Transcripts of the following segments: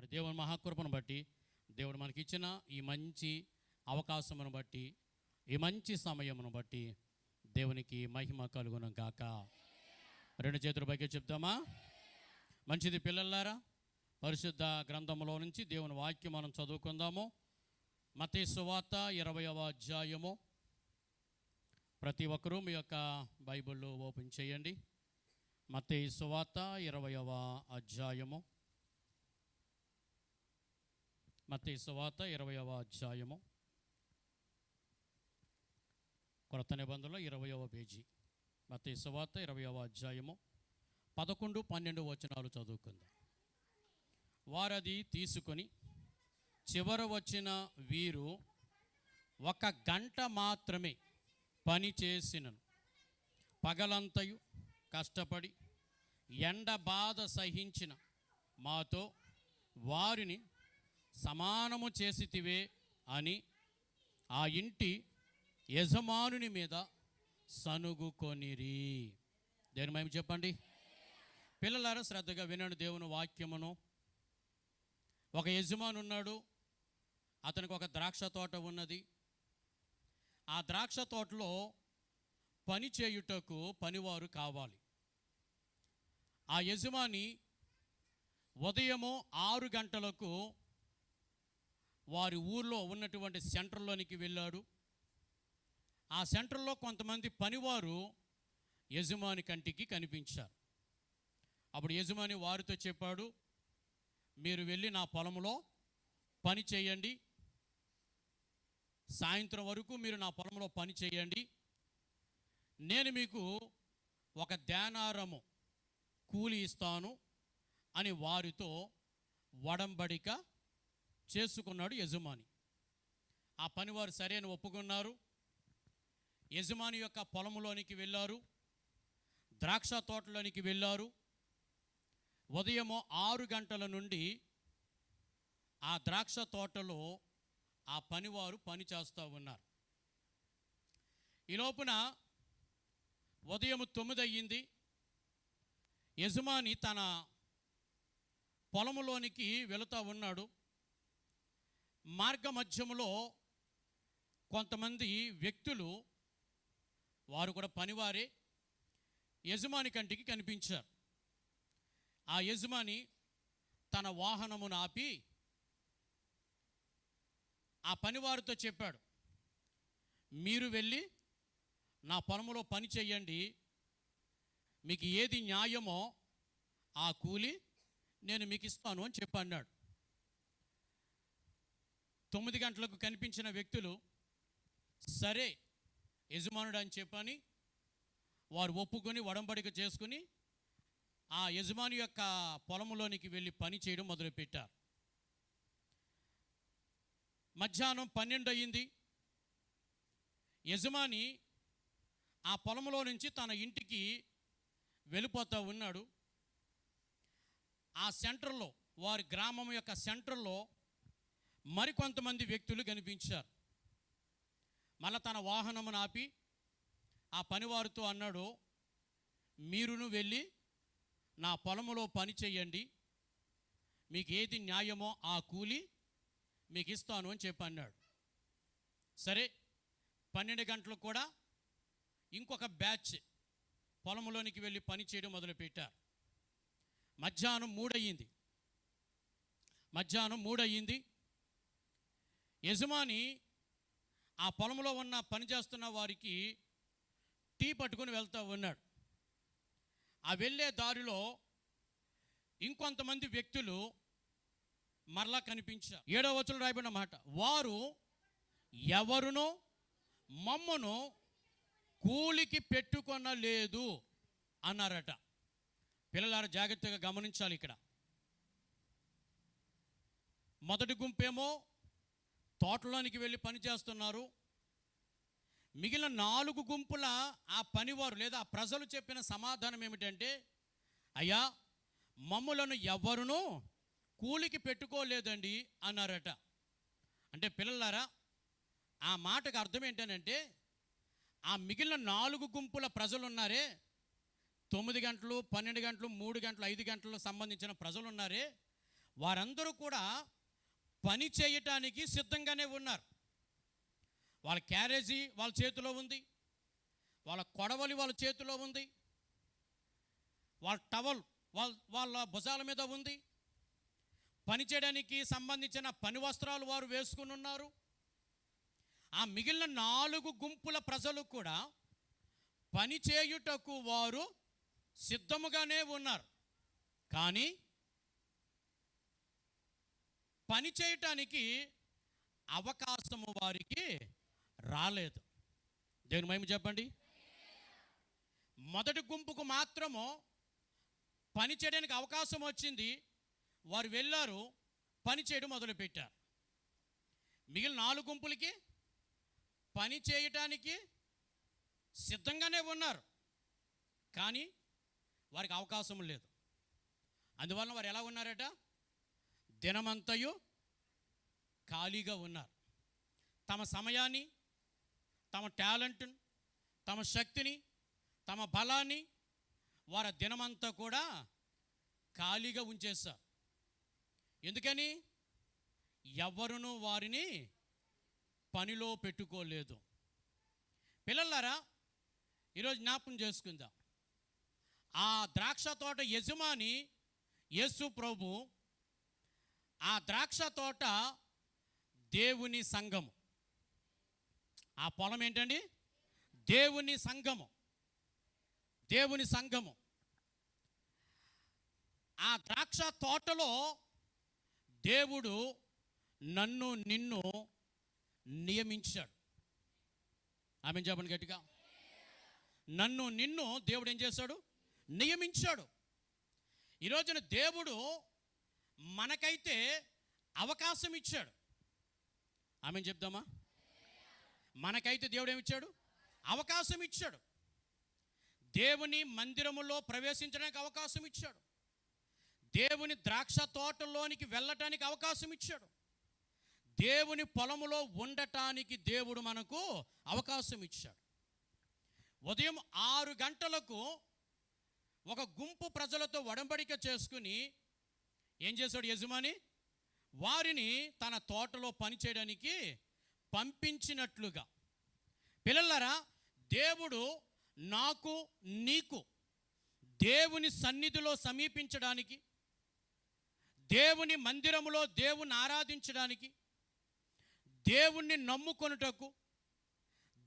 మరి దేవుని మహాకృపను బట్టి, దేవుడు మనకి ఇచ్చిన ఈ మంచి అవకాశమును బట్టి, ఈ మంచి సమయమును బట్టి దేవునికి మహిమ కలుగును గాక. రెండు చేతుల పైకి చెప్తామా? మంచిది పిల్లలారా, పరిశుద్ధ గ్రంథంలో నుంచి దేవుని వాక్యం మనం చదువుకుందాము. మత్తయి సువార్త 20వ అధ్యాయము. ప్రతి ఒక్కరూ మీ యొక్క బైబిల్లో ఓపెన్ చేయండి. మత్తయి సువార్త 20వ అధ్యాయము. మత్తయి సువార్త 20వ అధ్యాయము, కొత్త నిబంధనలో 20వ పేజీ. మత్తయి సువార్త 20వ అధ్యాయము 11, 12 వచనాలు చదువుకుందాం. వారది తీసుకొని చివర వచ్చిన వీరు 1 గంట మాత్రమే పని చేసినను, పగలంతయు కష్టపడి ఎండ బాధ సహించిన మాతో వారిని సమానము చేసితివే అని ఆ ఇంటి యజమానుని మీద సనుగుకొనిరి. దేని మేము చెప్పండి పిల్లలారా, శ్రద్ధగా వినండి దేవుని వాక్యమును. ఒక యజమాని ఉన్నాడు. అతనికి ఒక ద్రాక్ష తోట ఉన్నది. ఆ ద్రాక్ష తోటలో పని చేయుటకు పనివారు కావాలి. ఆ యజమాని ఉదయము 6 గంటలకు వారి ఊర్లో ఉన్నటువంటి సెంటర్లోనికి వెళ్ళాడు. ఆ సెంటర్లో కొంతమంది పనివారు యజమాని కంటికి కనిపించారు. అప్పుడు యజమాని వారితో చెప్పాడు, మీరు వెళ్ళి నా పొలంలో పని చేయండి, సాయంత్రం వరకు మీరు నా పొలంలో పని చేయండి, నేను మీకు 1 దేనారము కూలి ఇస్తాను అని వారితో ఒడంబడిక చేసుకున్నాడు యజమాని. ఆ పనివారు సరైన ఒప్పుకున్నారు. యజమాని యొక్క పొలంలోనికి వెళ్ళారు, ద్రాక్ష తోటలోనికి వెళ్ళారు. ఉదయము 6 గంటల నుండి ఆ ద్రాక్ష తోటలో ఆ పనివారు పని చేస్తూ ఉన్నారు. ఈ లోపున ఉదయం 9 అయ్యింది. యజమాని తన పొలంలోనికి వెళుతూ ఉన్నాడు. మార్గ మధ్యములో కొంతమంది వ్యక్తులు, వారు కూడా పనివారే, యజమాని కంటికి కనిపించారు. ఆ యజమాని తన వాహనమును ఆపి ఆ పనివారితో చెప్పాడు, మీరు వెళ్ళి నా పొలంలో పని చేయండి, మీకు ఏది న్యాయమో ఆ కూలి నేను మీకు ఇస్తాను అని చెప్పన్నాడు. 9 గంటలకు కనిపించిన వ్యక్తులు సరే యజమానుడు అని చెప్పని వారు ఒప్పుకొని ఒడంబడిక చేసుకుని ఆ యజమాని యొక్క పొలంలోనికి వెళ్ళి పని చేయడం మొదలుపెట్టారు. మధ్యాహ్నం 12 అయ్యింది. యజమాని ఆ పొలంలో నుంచి తన ఇంటికి వెళ్ళిపోతూ ఉన్నాడు. ఆ సెంటర్లో, వారి గ్రామం యొక్క సెంటర్లో మరికొంతమంది వ్యక్తులు కనిపించారు. మళ్ళా తన వాహనమును ఆపి ఆ పనివారితో అన్నాడు, మీరును వెళ్ళి నా పొలంలో పని చేయండి, మీకు ఏది న్యాయమో ఆ కూలి మీకు ఇస్తాను అని చెప్పి అన్నాడు. సరే 12 గంటలకు కూడా ఇంకొక బ్యాచ్ పొలంలోనికి వెళ్ళి పని చేయడం మొదలుపెట్టారు. మధ్యాహ్నం 3 అయ్యింది. యజమాని ఆ పొలంలో ఉన్న పని చేస్తున్న వారికి టీ పట్టుకొని వెళ్తూ ఉన్నాడు. ఆ వెళ్ళే దారిలో ఇంకొంతమంది వ్యక్తులు మరలా కనిపించారు. 7వ వచనంలో రాయబడిన మాట, వారు ఎవరునో మమ్మను కూలికి పెట్టుకొనలేదు అన్నారట. పిల్లలారా జాగ్రత్తగా గమనించాలి. ఇక్కడ మొదటి గుంపేమో తోటలోనికి వెళ్ళి పని చేస్తున్నారు. మిగిలిన 4 గుంపుల ఆ పనివారు లేదా ఆ ప్రజలు చెప్పిన సమాధానం ఏమిటంటే, అయ్యా మమ్ములను ఎవరునూ కూలికి పెట్టుకోలేదండి అన్నారట. అంటే పిల్లలారా, ఆ మాటకు అర్థం ఏంటనంటే, ఆ మిగిలిన 4 గుంపుల ప్రజలు ఉన్నారే, 9 గంటలు, 12 గంటలు, 3 గంటలు, 5 గంటలు సంబంధించిన ప్రజలు ఉన్నారే, వారందరూ కూడా పని చేయటానికి సిద్ధంగానే ఉన్నారు. వాళ్ళ క్యారేజీ వాళ్ళ చేతిలో ఉంది, వాళ్ళ కొడవలి వాళ్ళ చేతిలో ఉంది, వాళ్ళ టవల్ వాళ్ళ భుజాల మీద ఉంది, పని చేయడానికి సంబంధించిన పని వస్త్రాలు వారు వేసుకుని ఉన్నారు. ఆ మిగిలిన 4 గుంపుల ప్రజలు కూడా పని చేయుటకు వారు సిద్ధముగానే ఉన్నారు. కానీ పని చేయటానికి అవకాశము వారికి రాలేదు. దేవుని మహిమ చెప్పండి. మొదటి గుంపుకు మాత్రము పని చేయడానికి అవకాశం వచ్చింది, వారు వెళ్ళారు, పని చేయడం మొదలుపెట్టారు. మిగిలిన 4 గుంపులకి పని చేయటానికి సిద్ధంగానే ఉన్నారు, కానీ వారికి అవకాశం లేదు. అందువలన వారు ఎలా ఉన్నారట? దినమంతయు ఖాళీగా ఉన్నారు. తమ సమయాన్ని, తమ టాలెంట్ని, తమ శక్తిని, తమ బలాన్ని వారి దినమంతా కూడా ఖాళీగా ఉంచేశారు. ఎందుకని? ఎవరునూ వారిని పనిలో పెట్టుకోలేదు. పిల్లలారా, ఈరోజు జ్ఞాపకం చేసుకుందాం. ఆ ద్రాక్ష తోట యజమాని యేసు ప్రభు, ఆ ద్రాక్ష తోట దేవుని సంఘము. ఆ పొలం ఏంటండి? దేవుని సంఘము. దేవుని సంఘము. ఆ ద్రాక్ష తోటలో దేవుడు నన్ను నిన్ను నియమించాడు. ఆమె చెప్పండి గట్టిగా. నన్ను నిన్ను దేవుడు ఏం చేశాడు? నియమించాడు. ఈరోజున దేవుడు మనకైతే అవకాశం ఇచ్చాడు. ఆమె చెప్దామా? మనకైతే దేవుడు ఏమిచ్చాడు? అవకాశం ఇచ్చాడు. దేవుని మందిరములో ప్రవేశించడానికి అవకాశం ఇచ్చాడు. దేవుని ద్రాక్ష తోటలోనికి వెళ్ళటానికి అవకాశం ఇచ్చాడు. దేవుని పొలములో ఉండటానికి దేవుడు మనకు అవకాశం ఇచ్చాడు. ఉదయం 6 గంటలకు ఒక గుంపు ప్రజలతో ఒడంబడిక చేసుకుని ఏం చేశాడు యజమాని? వారిని తన తోటలో పని చేయడానికి పంపించినట్లుగా. పిల్లలారా, దేవుడు నాకు నీకు దేవుని సన్నిధిలో సమీపించడానికి, దేవుని మందిరములో దేవుని ఆరాధించడానికి, దేవుణ్ణి నమ్ముకొనుటకు,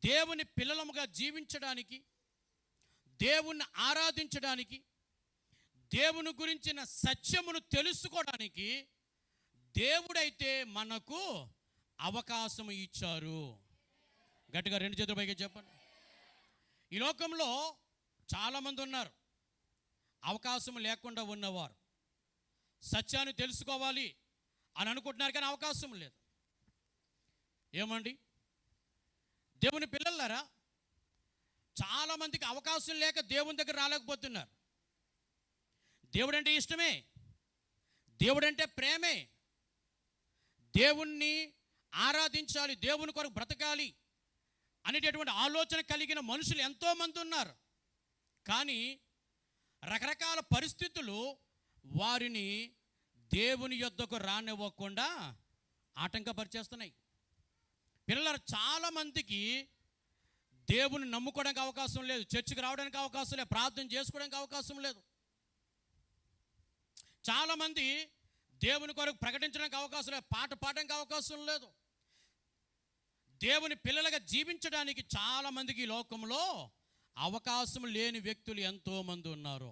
దేవుని పిల్లలముగా జీవించడానికి, దేవుణ్ణి ఆరాధించడానికి, దేవుని గురించిన సత్యమును తెలుసుకోవడానికి దేవుడైతే మనకు అవకాశం ఇచ్చారు. గట్టిగా 2 చేతుల పైకి చెప్పండి. ఈ లోకంలో చాలామంది ఉన్నారు అవకాశం లేకుండా ఉన్నవారు. సత్యాన్ని తెలుసుకోవాలి అని అనుకుంటున్నారు, కానీ అవకాశం లేదు. ఏమండి, దేవుని పిల్లలారా, చాలామందికి అవకాశం లేక దేవుని దగ్గర రాలేకపోతున్నారు. దేవుడంటే ఇష్టమే, దేవుడంటే ప్రేమే, దేవుణ్ణి ఆరాధించాలి, దేవుని కొరకు బ్రతకాలి అనేటటువంటి ఆలోచన కలిగిన మనుషులు ఎంతోమంది ఉన్నారు. కానీ రకరకాల పరిస్థితులు వారిని దేవుని యొద్దకు రానివ్వకుండా ఆటంకపరిచేస్తున్నాయి. పిల్లలు చాలామందికి దేవుని నమ్ముకోవడానికి అవకాశం లేదు, చర్చికి రావడానికి అవకాశం లేదు, ప్రార్థన చేసుకోవడానికి అవకాశం లేదు. చాలామంది దేవుని కొరకు ప్రకటించడానికి అవకాశం లేదు, పాట పాడడానికి అవకాశం లేదు. దేవుని పిల్లలుగా జీవించడానికి చాలామందికి ఈ లోకంలో అవకాశం లేని వ్యక్తులు ఎంతోమంది ఉన్నారు.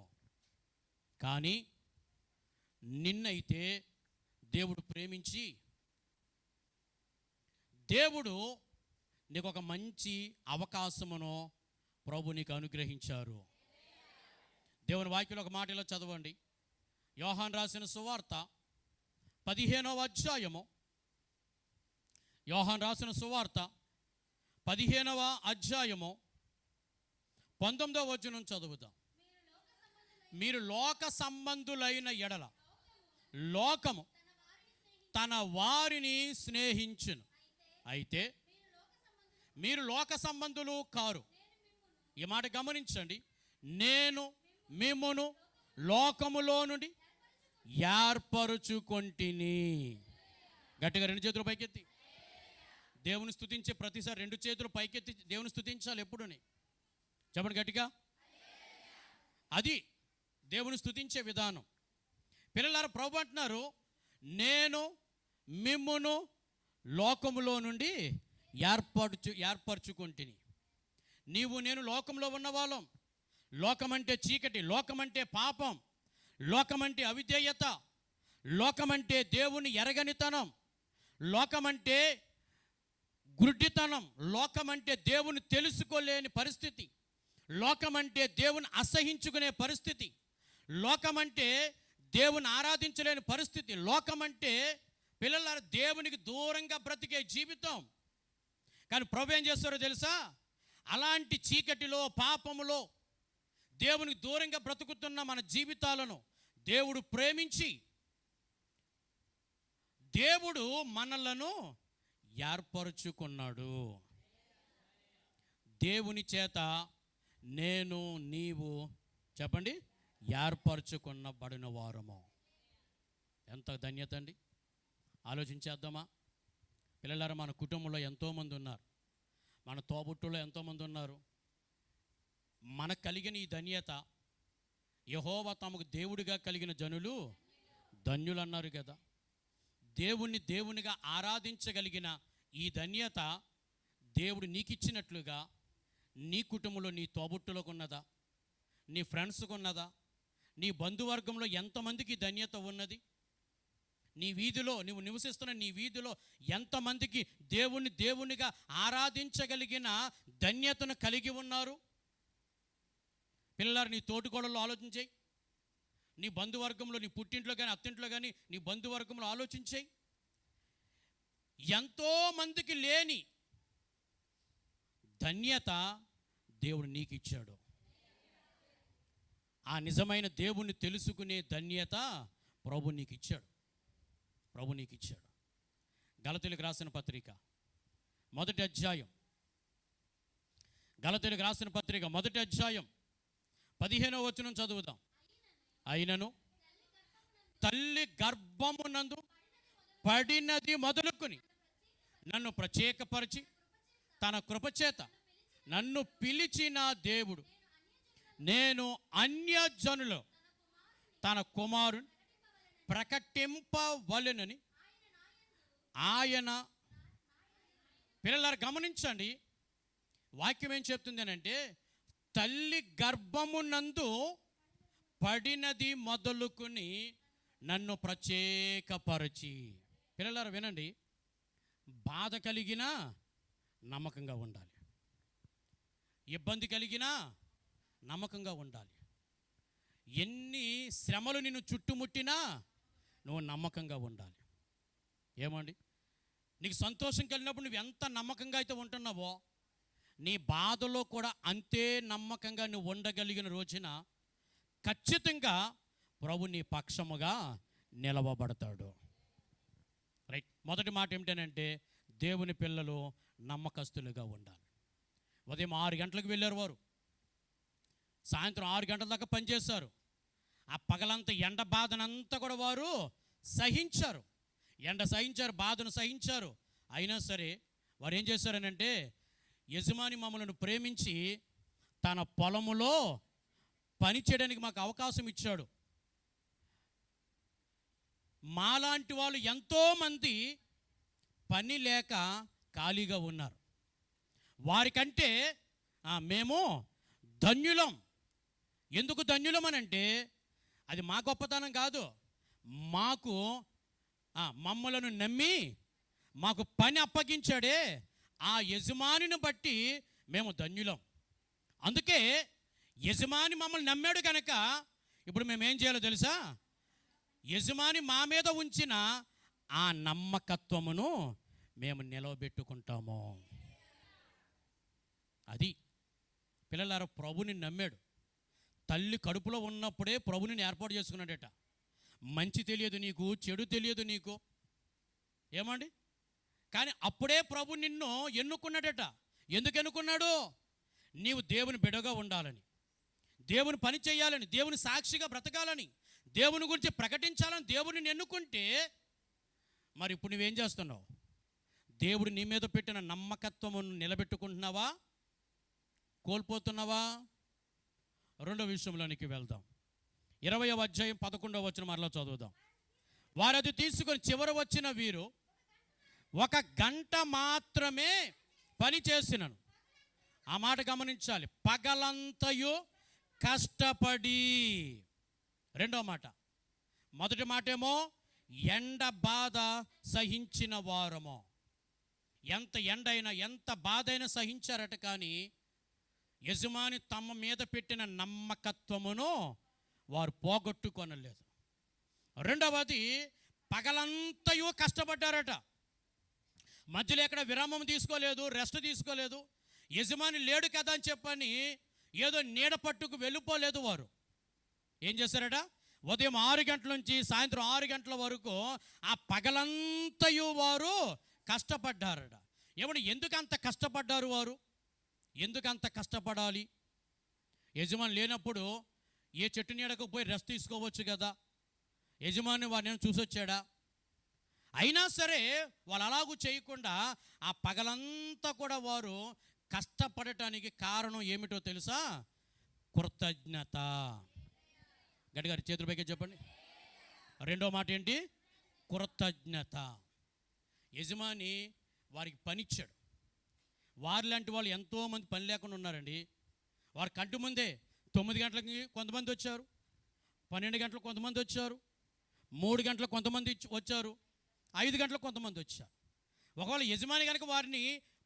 కానీ నిన్నైతే దేవుడు ప్రేమించి, దేవుడు నీకు ఒక మంచి అవకాశమును ప్రభు నీకు అనుగ్రహించారు. దేవుని వాక్యంలో ఒక మాట ఇలా చదవండి. యోహాను రాసిన సువార్త 15వ అధ్యాయము. యోహాను రాసిన సువార్త 15వ అధ్యాయము 19వ వచనం చదువుదాం. మీరు లోక సంబంధులైన ఎడల లోకము తన వారిని స్నేహించును, అయితే మీరు లోక సంబంధులు కారు. ఈ మాట గమనించండి. నేను మిమ్మును లోకములో నుండి ఏర్పరుచుకొంటిని. గట్టిగా రెండు చేతులు పైకెత్తి దేవుని స్తుతించే ప్రతిసారి రెండు చేతులు పైకెత్తి దేవుని స్తుతించాలి ఎప్పుడుని. చెప్పండి గట్టిగా. అది దేవుని స్తుతించే విధానం. పిల్లలారా, ప్రభు అంటున్నారు, నేను మిమ్మును లోకములో నుండి ఏర్పరచుకొంటిని. నీవు నేను లోకంలో ఉన్నవాళ్ళం. లోకమంటే చీకటి, లోకమంటే పాపం, లోకమంటే అవిధేయత, లోకమంటే దేవుని ఎరగనితనం, లోకమంటే గుడ్డితనం, లోకమంటే దేవుని తెలుసుకోలేని పరిస్థితి, లోకమంటే దేవుని అసహించుకునే పరిస్థితి, లోకమంటే దేవుని ఆరాధించలేని పరిస్థితి, లోకమంటే పిల్లల దేవునికి దూరంగా బ్రతికే జీవితం. కానీ ప్రభు ఏం చేస్తారో తెలుసా? అలాంటి చీకటిలో, పాపములో దేవునికి దూరంగా బ్రతుకుతున్న మన జీవితాలను దేవుడు ప్రేమించి దేవుడు మనలను ఏర్పరుచుకున్నాడు. దేవుని చేత నేను నీవు చెప్పండి ఏర్పరచుకున్నబడిన వారము. ఎంత ధన్యత అండి. ఆలోచించేద్దామా? పిల్లలారా, మన కుటుంబంలో ఎంతోమంది ఉన్నారు, మన తోబుట్టులో ఎంతోమంది ఉన్నారు. మనకు కలిగిన ఈ ధన్యత, యెహోవా తమకు దేవుడిగా కలిగిన జనులు ధన్యులు అన్నారు కదా. దేవుణ్ణి దేవునిగా ఆరాధించగలిగిన ఈ ధన్యత దేవుడు నీకు ఇచ్చినట్లుగా నీ కుటుంబంలో నీ తోబుట్టులకు ఉన్నదా? నీ ఫ్రెండ్స్కు ఉన్నదా? నీ బంధువర్గంలో ఎంతమందికి ధన్యత ఉన్నది? నీ వీధిలో నువ్వు నివసిస్తున్న నీ వీధిలో ఎంతమందికి దేవునిగా ఆరాధించగలిగిన ధన్యతను కలిగి ఉన్నారు? పిల్లలు, నీ తోటికోడల్లో ఆలోచించేయి. నీ బంధువర్గంలో, నీ పుట్టింట్లో కానీ అత్తింట్లో కానీ నీ బంధువర్గంలో ఆలోచించేయి. ఎంతోమందికి లేని ధన్యత దేవుడు నీకు ఇచ్చాడు. ఆ నిజమైన దేవుణ్ణి తెలుసుకునే ధన్యత ప్రభు నీకు ఇచ్చాడు. ప్రభు నీకు ఇచ్చాడు. గలతీయులకు రాసిన పత్రిక మొదటి అధ్యాయం, గలతీయులకు రాసిన పత్రిక మొదటి అధ్యాయం 15వ వచనం చదువుదాం. అయినను తల్లి గర్భమునందు పడినది మొదలుకొని నన్ను ప్రత్యేకపరిచి తన కృపచేత నన్ను పిలిచిన దేవుడు, నేను అన్యజనులు తన కుమారుని ప్రకటింపవలెనని ఆయన. పిల్లలారా గమనించండి, వాక్యం ఏం చెప్తుంది అంటే, తల్లి గర్భమునందు పడినది మొదలుకొని నన్ను ప్రత్యేకపరిచి. పిల్లలారా వినండి, బాధ కలిగినా నమ్మకంగా ఉండాలి, ఇబ్బంది కలిగినా నమ్మకంగా ఉండాలి, ఎన్ని శ్రమలు నిన్ను చుట్టుముట్టినా నువ్వు నమ్మకంగా ఉండాలి. ఏమండి, నీకు సంతోషం కలిగినప్పుడు నువ్వు ఎంత నమ్మకంగా అయితే ఉంటున్నావో, నీ బాధలో కూడా అంతే నమ్మకంగా నువ్వు ఉండగలిగిన రోజున ఖచ్చితంగా ప్రభు నీ పక్షముగా నిలవబడతాడు. రైట్. మొదటి మాట ఏమిటంటే, దేవుని పిల్లలు నమ్మకస్తులుగా ఉండాలి. ఉదయం 6 గంటలకు వెళ్ళారు వారు, సాయంత్రం 6 గంటల దాకా పనిచేశారు. ఆ పగలంతా ఎండ బాధనంతా కూడా వారు సహించారు. ఎండ సహించారు, బాధను సహించారు. అయినా సరే వారు ఏం చేశారనంటే, యజమాని మమ్మల్ని ప్రేమించి తన పొలములో పని చేయడానికి మాకు అవకాశం ఇచ్చాడు. మాలాంటి వాళ్ళు ఎంతోమంది పని లేక ఖాళీగా ఉన్నారు. వారికంటే మేము ధన్యులం. ఎందుకు ధన్యులం అనంటే, అది మా గొప్పతనం కాదు, మాకు మమ్మలను నమ్మి మాకు పని అప్పగించాడే ఆ యజమానిని బట్టి మేము ధన్యులం. అందుకే యజమాని మమ్మల్ని నమ్మాడు కనుక ఇప్పుడు మేము ఏం చేయాలో తెలుసా? యజమాని మా మీద ఉంచిన ఆ నమ్మకత్వమును మేము నిలవబెట్టుకుంటాము. అది పిల్లలారా, ప్రభుని నమ్మాడు. తల్లి కడుపులో ఉన్నప్పుడే ప్రభుని ఏర్పాటు చేసుకున్నాడట. మంచి తెలియదు నీకు, చెడు తెలియదు నీకు, ఏమండి? కానీ అప్పుడే ప్రభు నిన్ను ఎన్నుకున్నాడట. ఎందుకు ఎన్నుకున్నాడు? నీవు దేవుని బిడ్డగా ఉండాలని, దేవుని పని చేయాలని, దేవుని సాక్షిగా బ్రతకాలని, దేవుని గురించి ప్రకటించాలని దేవుడిని ఎన్నుకుంటే మరి ఇప్పుడు నువ్వేం చేస్తున్నావు? దేవుడు నీ మీద పెట్టిన నమ్మకత్వమును నిలబెట్టుకుంటున్నావా, కోల్పోతున్నావా? రెండో విషయంలోనికి వెళ్దాం. 20వ అధ్యాయం 11వ వచనం మరలా చదువుదాం. వారు అది తీసుకొని చివర వచ్చిన వీరు 1 గంట మాత్రమే పని చేసినను. ఆ మాట గమనించాలి. పగలంతయు కష్టపడి. రెండో మాట. మొదటి మాట ఏమో ఎండ బాధ సహించిన వారమో. ఎంత ఎండైనా ఎంత బాధ అయినా సహించారట, కానీ యజమాని తమ మీద పెట్టిన నమ్మకత్వమును వారు పోగొట్టుకొనలేదు. రెండవది, పగలంతయు కష్టపడ్డారట. మధ్యలో ఎక్కడ విరామం తీసుకోలేదు, రెస్ట్ తీసుకోలేదు. యజమాని లేడు కదా అని చెప్పని ఏదో నీడ పట్టుకు వెళ్ళిపోలేదు. వారు ఏం చేశారట? ఉదయం 6 గంటల నుంచి సాయంత్రం 6 గంటల వరకు ఆ పగలంతయు వారు కష్టపడ్డారట. ఏమన్నా ఎందుకు అంత కష్టపడ్డారు వారు? ఎందుకు అంత కష్టపడాలి? యజమాని లేనప్పుడు ఏ చెట్టు నీడకు పోయి రెస్ట్ తీసుకోవచ్చు కదా. యజమాని వారిని చూసొచ్చాడా? అయినా సరే వాళ్ళు అలాగూ చేయకుండా ఆ పగలంతా కూడా వారు కష్టపడటానికి కారణం ఏమిటో తెలుసా? కృతజ్ఞత. గట్టిగారి చేతుల పైకి చెప్పండి. రెండో మాట ఏంటి? కృతజ్ఞత. యజమాని వారికి పనిచ్చాడు. వారి లాంటి వాళ్ళు ఎంతోమంది పని లేకుండా ఉన్నారండి. వారి కంటి ముందే 9 గంటలకి కొంతమంది వచ్చారు, 12 గంటలకు కొంతమంది వచ్చారు, 3 గంటలకు కొంతమంది వచ్చారు, 5 గంటలకు కొంతమంది వచ్చారు. ఒకవేళ యజమాని కనుక వారిని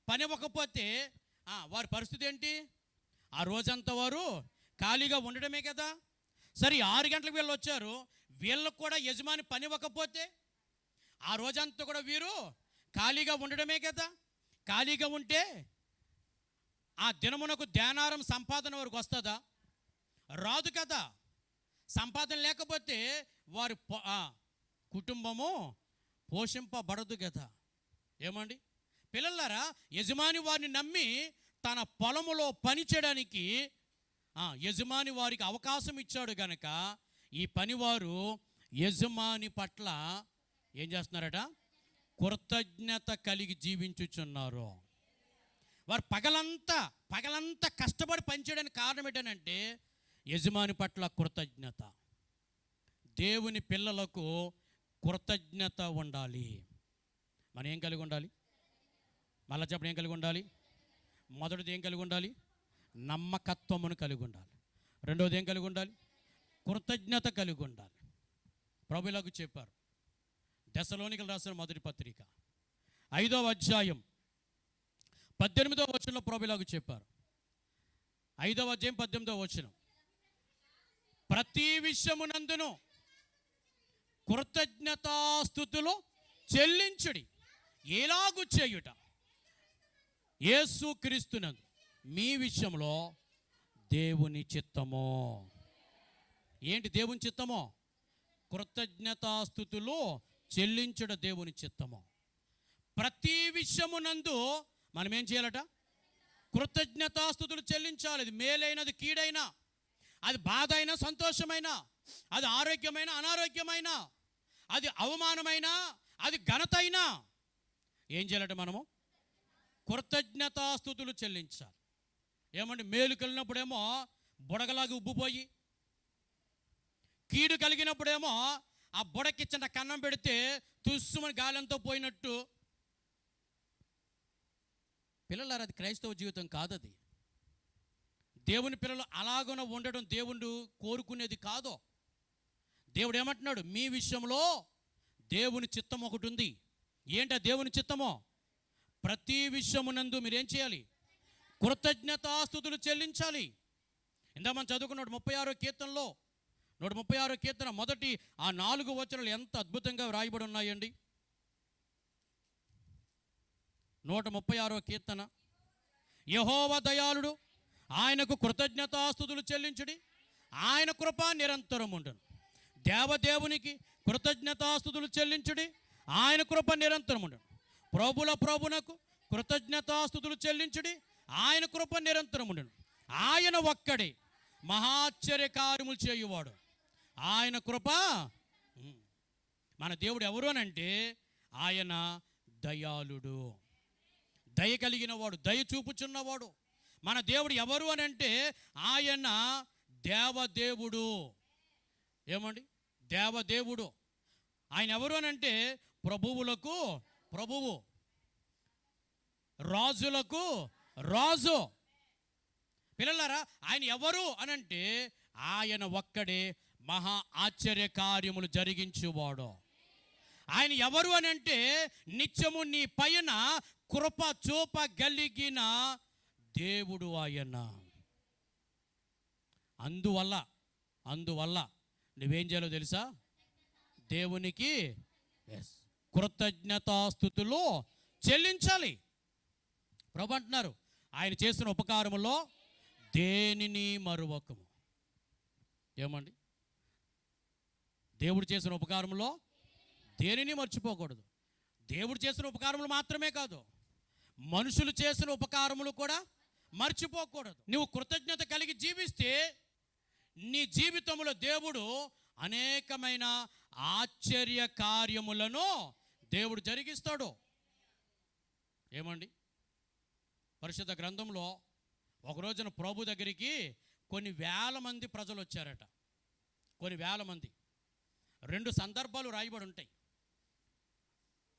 పని ఇవ్వకపోతే వారి పరిస్థితి ఏంటి? ఆ రోజంతా వారు ఖాళీగా ఉండడమే కదా. సరే 6 గంటలకు వీళ్ళు వచ్చారు, వీళ్ళకు కూడా యజమాని పని ఇవ్వకపోతే ఆ రోజంతా కూడా వీరు ఖాళీగా ఉండడమే కదా. ఖాళీగా ఉంటే ఆ దినమునకు ధ్యానారం సంపాదన వరకు వస్తుందా? రాదు కదా. సంపాదన లేకపోతే వారి కుటుంబము పోషింపబడదు కదా. ఏమండి పిల్లలారా, యజమాని వారిని నమ్మి తన పొలములో పని చేయడానికి యజమాని వారికి అవకాశం ఇచ్చాడు గనక ఈ పనివారు యజమాని పట్ల ఏం చేస్తున్నారట? కృతజ్ఞత కలిగి జీవించుచున్నారు. వారు పగలంతా కష్టపడి పనిచేయడానికి కారణం ఏంటంటే యజమాని పట్ల కృతజ్ఞత. దేవుని పిల్లలకు కృతజ్ఞత ఉండాలి. మనం ఏం కలిగి ఉండాలి? మళ్ళా చెప్పండి, ఏం కలిగి ఉండాలి? మొదటిది ఏం కలిగి ఉండాలి? నమ్మకత్వమును కలిగి ఉండాలి. రెండవది ఏం కలిగి ఉండాలి? కృతజ్ఞత కలిగి ఉండాలి. ప్రభువులకు చెప్పారు. దశలోనికలు రాసిన మొదటి పత్రిక 5వ అధ్యాయం 18వ వచనంలో ప్రభువులకు చెప్పారు. 5వ అధ్యాయం 18వ వచనం, ప్రతి విషయమునందును కృతజ్ఞతాస్తుతులు చెల్లించుడి. ఎలాగు చేయుట? యేసు క్రీస్తునందు మీ విషయంలో దేవుని చిత్తమో. ఏంటి దేవుని చిత్తమో? కృతజ్ఞతాస్తుతులు చెల్లించుట దేవుని చిత్తమో. ప్రతి విషయమునందు మనం ఏం చేయాలట? కృతజ్ఞతాస్తుతులు చెల్లించాలి. అది మేలైనది కీడైనా, అది బాధ అయినా సంతోషమైనా, అది ఆరోగ్యమైన అనారోగ్యమైన, అది అవమానమైన అది ఘనత అయినా ఏం చేయాలట? మనము కృతజ్ఞతాస్తుతులు చెల్లించాలి. ఏమంటే మేలు కలిగినప్పుడేమో బుడగలాగా ఉబ్బిపోయి, కీడు కలిగినప్పుడేమో ఆ బుడకి చిన్న కన్నం పెడితే తుస్సుమని గాలంతో పోయినట్టు. పిల్లలారా, అది క్రైస్తవ జీవితం కాదు. అది దేవుని పిల్లలు అలాగున ఉండడం దేవుడు కోరుకునేది కాదు. దేవుడు ఏమంటున్నాడు? మీ విషయంలో దేవుని చిత్తం ఒకటి ఉంది. ఏంటా దేవుని చిత్తమో? ప్రతి విషయమునందు మీరేం చేయాలి? కృతజ్ఞతాస్తుతులు చెల్లించాలి. ఇందా మనం చదువుకున్నాడు 36వ కీర్తనలో, 136వ కీర్తన మొదటి 4 వచనాలు ఎంత అద్భుతంగా వ్రాయబడి ఉన్నాయండి. 136వ కీర్తన, యెహోవా దయాళుడు, ఆయనకు కృతజ్ఞతాస్తుతులు చెల్లించుడి, ఆయన కృప నిరంతరం ఉండును. దేవదేవునికి కృతజ్ఞతాస్తుతులు చెల్లించుడి, ఆయన కృప నిరంతరం ఉండును. ప్రభునకు కృతజ్ఞతాస్తుతులు చెల్లించుడి, ఆయన కృప నిరంతరం ఉండును. ఆయన ఒక్కడే మహాశ్చర్య కార్యములు చేయువాడు. ఆయన కృప. మన దేవుడు ఎవరు అని అంటే ఆయన దయాళుడు, దయ కలిగిన వాడు, దయ చూపుచున్నవాడు. మన దేవుడు ఎవరు అని అంటే ఆయన దేవదేవుడు. ఏమండి? దేవదేవుడు. ఆయన ఎవరు అని అంటే ప్రభువులకు ప్రభువు, రాజులకు రాజు. పిల్లలారా, ఆయన ఎవరు అనంటే ఆయన ఒక్కడే మహా ఆశ్చర్య కార్యములు జరిగించువాడు. ఆయన ఎవరు అని అంటే నిత్యము నీ పైన కృప చూపగలిగిన దేవుడు ఆయన. అందువల్ల నువ్వేం చేయాలో తెలుసా? దేవునికి కృతజ్ఞతాస్తుతులు చెల్లించాలి. ప్రభు అంటున్నారు, ఆయన చేసిన ఉపకారములో దేనిని మరువకము. ఏమండి? దేవుడు చేసిన ఉపకారములో దేనిని మర్చిపోకూడదు. దేవుడు చేసిన ఉపకారములు మాత్రమే కాదు, మనుషులు చేసిన ఉపకారములు కూడా మర్చిపోకూడదు. నువ్వు కృతజ్ఞత కలిగి జీవిస్తే నీ జీవితంలో దేవుడు అనేకమైన ఆశ్చర్య కార్యములను దేవుడు జరిగిస్తాడు. ఏమండి? పరిశుద్ధ గ్రంథంలో ఒక రోజున ప్రభు దగ్గరికి కొన్ని వేల మంది ప్రజలు వచ్చారట. కొన్ని వేల మంది. 2 సందర్భాలు రాయబడి ఉంటాయి.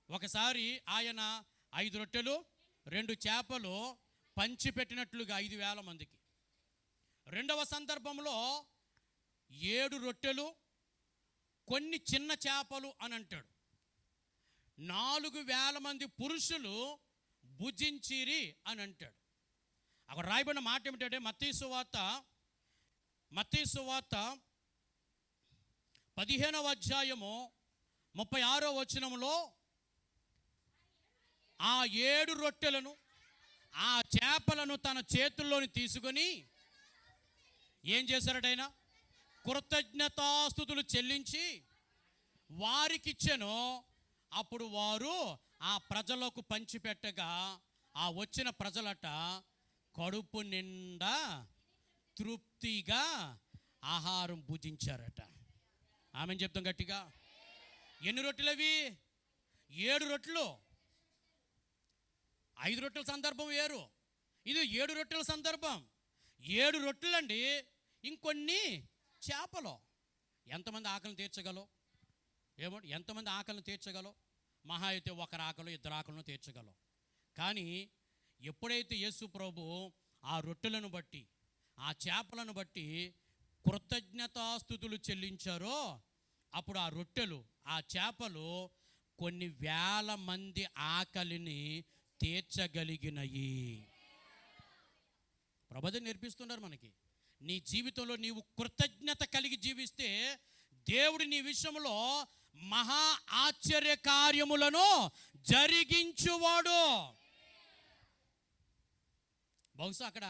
ఒకసారి ఆయన 5 రొట్టెలు 2 చేపలు పంచిపెట్టినట్లుగా 5,000 మందికి. రెండవ సందర్భంలో 7 రొట్టెలు కొన్ని చిన్న చేపలు అని అంటాడు. 4,000 మంది పురుషులు భుజించిరి అని అంటాడు. అక్కడ రాయబడిన మాట ఏమిటంటే మత్తయి సువార్త 15వ అధ్యాయము 36వ వచనంలో ఆ 7 రొట్టెలను ఆ చేపలను తన చేతుల్లోని తీసుకొని ఏం చేశారటైనా కృతజ్ఞతాస్తుతులు చెల్లించి వారికిచ్చెను. అప్పుడు వారు ఆ ప్రజలకు పంచిపెట్టగా ఆ వచ్చిన ప్రజలట కడుపు నిండా తృప్తిగా ఆహారం భుజించారట. ఆమెను చెప్తాం గట్టిగా. ఎన్ని రొట్టెలు అవి? 7 రొట్టెలు. 5 రొట్టెల సందర్భం వేరు, ఇది 7 రొట్టెల సందర్భం. 7 రొట్టెలండి, ఇంకొన్ని చేపలు. ఎంతమంది ఆకలిని తీర్చగలవు? ఏమంటే ఎంతమంది ఆకలిని తీర్చగలవు? మహా అయితే 1 ఆకలి 2 ఆకలను తీర్చగలవు. కానీ ఎప్పుడైతే యేసు ప్రభు ఆ రొట్టెలను బట్టి ఆ చేపలను బట్టి కృతజ్ఞతాస్తుతులు చెల్లించారో అప్పుడు ఆ రొట్టెలు ఆ చేపలు కొన్ని వేల మంది ఆకలిని తీర్చగలిగినయి. ప్రభు నేర్పిస్తున్నారు మనకి. నీ జీవితంలో నీవు కృతజ్ఞత కలిగి జీవిస్తే దేవుడు నీ విషయంలో మహా ఆశ్చర్య కార్యములను జరిగించువాడు. బహుశా అక్కడ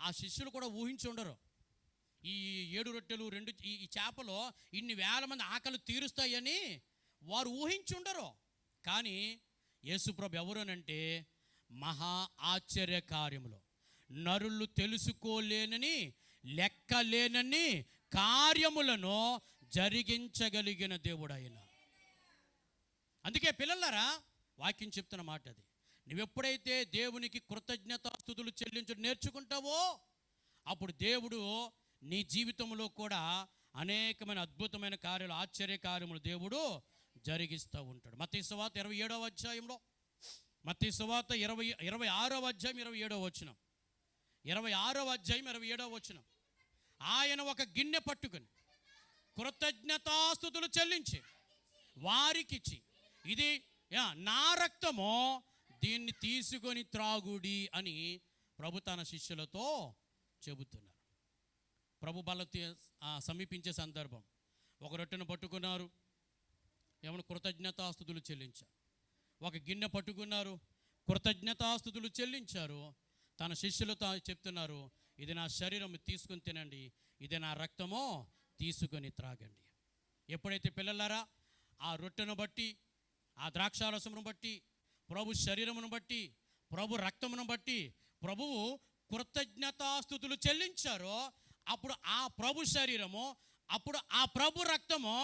ఆ శిష్యులు కూడా ఊహించి ఉండరు, ఈ 7 రొట్టెలు 2 ఈ చేపలు ఇన్ని వేల మంది ఆకలి తీరుస్తాయని వారు ఊహించి ఉండరు. కానీ యేసుప్రభు ఎవరునంటే మహా ఆశ్చర్య కార్యములు, నరులు తెలుసుకోలేనని లెక్కలేనని కార్యములను జరిగించగలిగిన దేవుడు ఆయన. అందుకే పిల్లలారా, వాక్యం చెప్తున్న మాట అది. నువ్వెప్పుడైతే దేవునికి కృతజ్ఞతాస్తుతులు చెల్లించడం నేర్చుకుంటావో అప్పుడు దేవుడు నీ జీవితంలో కూడా అనేకమైన అద్భుతమైన కార్యాలు, ఆశ్చర్య కార్యములు దేవుడు జరిగిస్తూ ఉంటాడు. మత్తయి సువార్త 27వ అధ్యాయంలో, మత్తయి సువార్త 26వ అధ్యాయం 27వ వచనం, 26వ అధ్యాయం 27వ వచనం. ఆయన ఒక గిన్నె పట్టుకొని కృతజ్ఞతాస్తుతులు చెల్లించి వారికిచ్చి, ఇది నా రక్తము, దీన్ని తీసుకొని త్రాగుడి అని ప్రభు తన శిష్యులతో చెబుతున్నారు. ప్రభు బల సమీపించే సందర్భం, ఒక రొట్టెను పట్టుకున్నారు, ఏమన్నా కృతజ్ఞతాస్తుతులు చెల్లించారు. ఒక గిన్నె పట్టుకున్నారు, కృతజ్ఞతాస్తుతులు చెల్లించారు. తన శిష్యులతో చెప్తున్నారు, ఇది నా శరీరం, తీసుకొని తినండి, ఇది నా రక్తమో, తీసుకొని త్రాగండి. ఎప్పుడైతే పిల్లలారా ఆ రొట్టెను బట్టి, ఆ ద్రాక్షారసమును బట్టి, ప్రభు శరీరమును బట్టి, ప్రభు రక్తమును బట్టి ప్రభువు కృతజ్ఞతాస్తుతులు చెల్లించారో అప్పుడు ఆ ప్రభు శరీరము, అప్పుడు ఆ ప్రభు రక్తము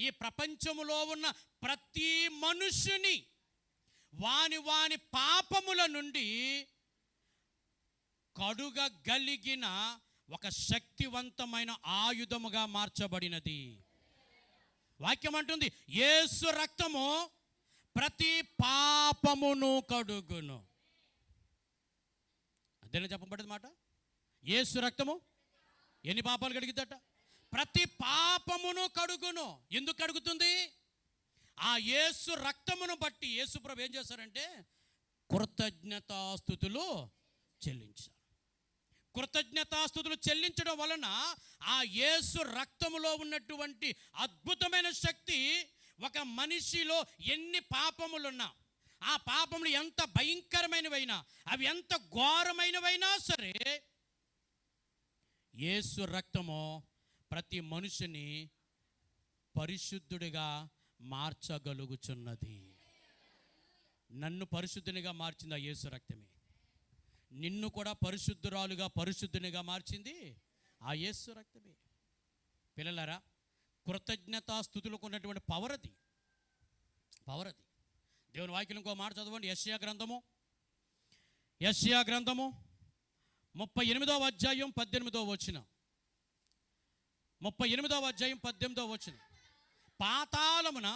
ఈ ప్రపంచములో ఉన్న ప్రతి మనుష్యుని వాని వాని పాపముల నుండి కడుగగలిగిన ఒక శక్తివంతమైన ఆయుధముగా మార్చబడినది. వాక్యం అంటుంది, యేసు రక్తము ప్రతి పాపమును కడుగును. అదేనా చెప్పబడింది మాట? యేసు రక్తము ఎన్ని పాపాలు కడిగిద్దట? ప్రతి పాపమును కడుగును. ఎందుకు కడుగుతుంది? ఆ యేసు రక్తమును బట్టి యేసు ప్రభు ఏం చేశారంటే కృతజ్ఞతాస్తుతులు చెల్లించారు. కృతజ్ఞతాస్తుతులు చెల్లించడం వలన ఆ యేసు రక్తములో ఉన్నటువంటి అద్భుతమైన శక్తి ఒక మనిషిలో ఎన్ని పాపములున్నా, ఆ పాపములు ఎంత భయంకరమైనవైనా, అవి ఎంత ఘోరమైనవైనా సరే, యేసు రక్తము ప్రతి మనిషిని పరిశుద్ధుడిగా మార్చగలుగుచున్నది. నన్ను పరిశుద్ధునిగా మార్చింది ఆ యేసు రక్తమే. నిన్ను కూడా పరిశుద్ధురాలుగా పరిశుద్ధునిగా మార్చింది ఆ యేసు రక్తమే. పిల్లలారా, కృతజ్ఞతాస్తుతులకు ఉన్నటువంటి పవర్ అది. దేవుని వాక్యం ఇంకో మాట చదవండి. యెషయా గ్రంథము 38వ అధ్యాయం 18వ వచనం. 38వ అధ్యాయం 18వ వచనం. పాతాళమున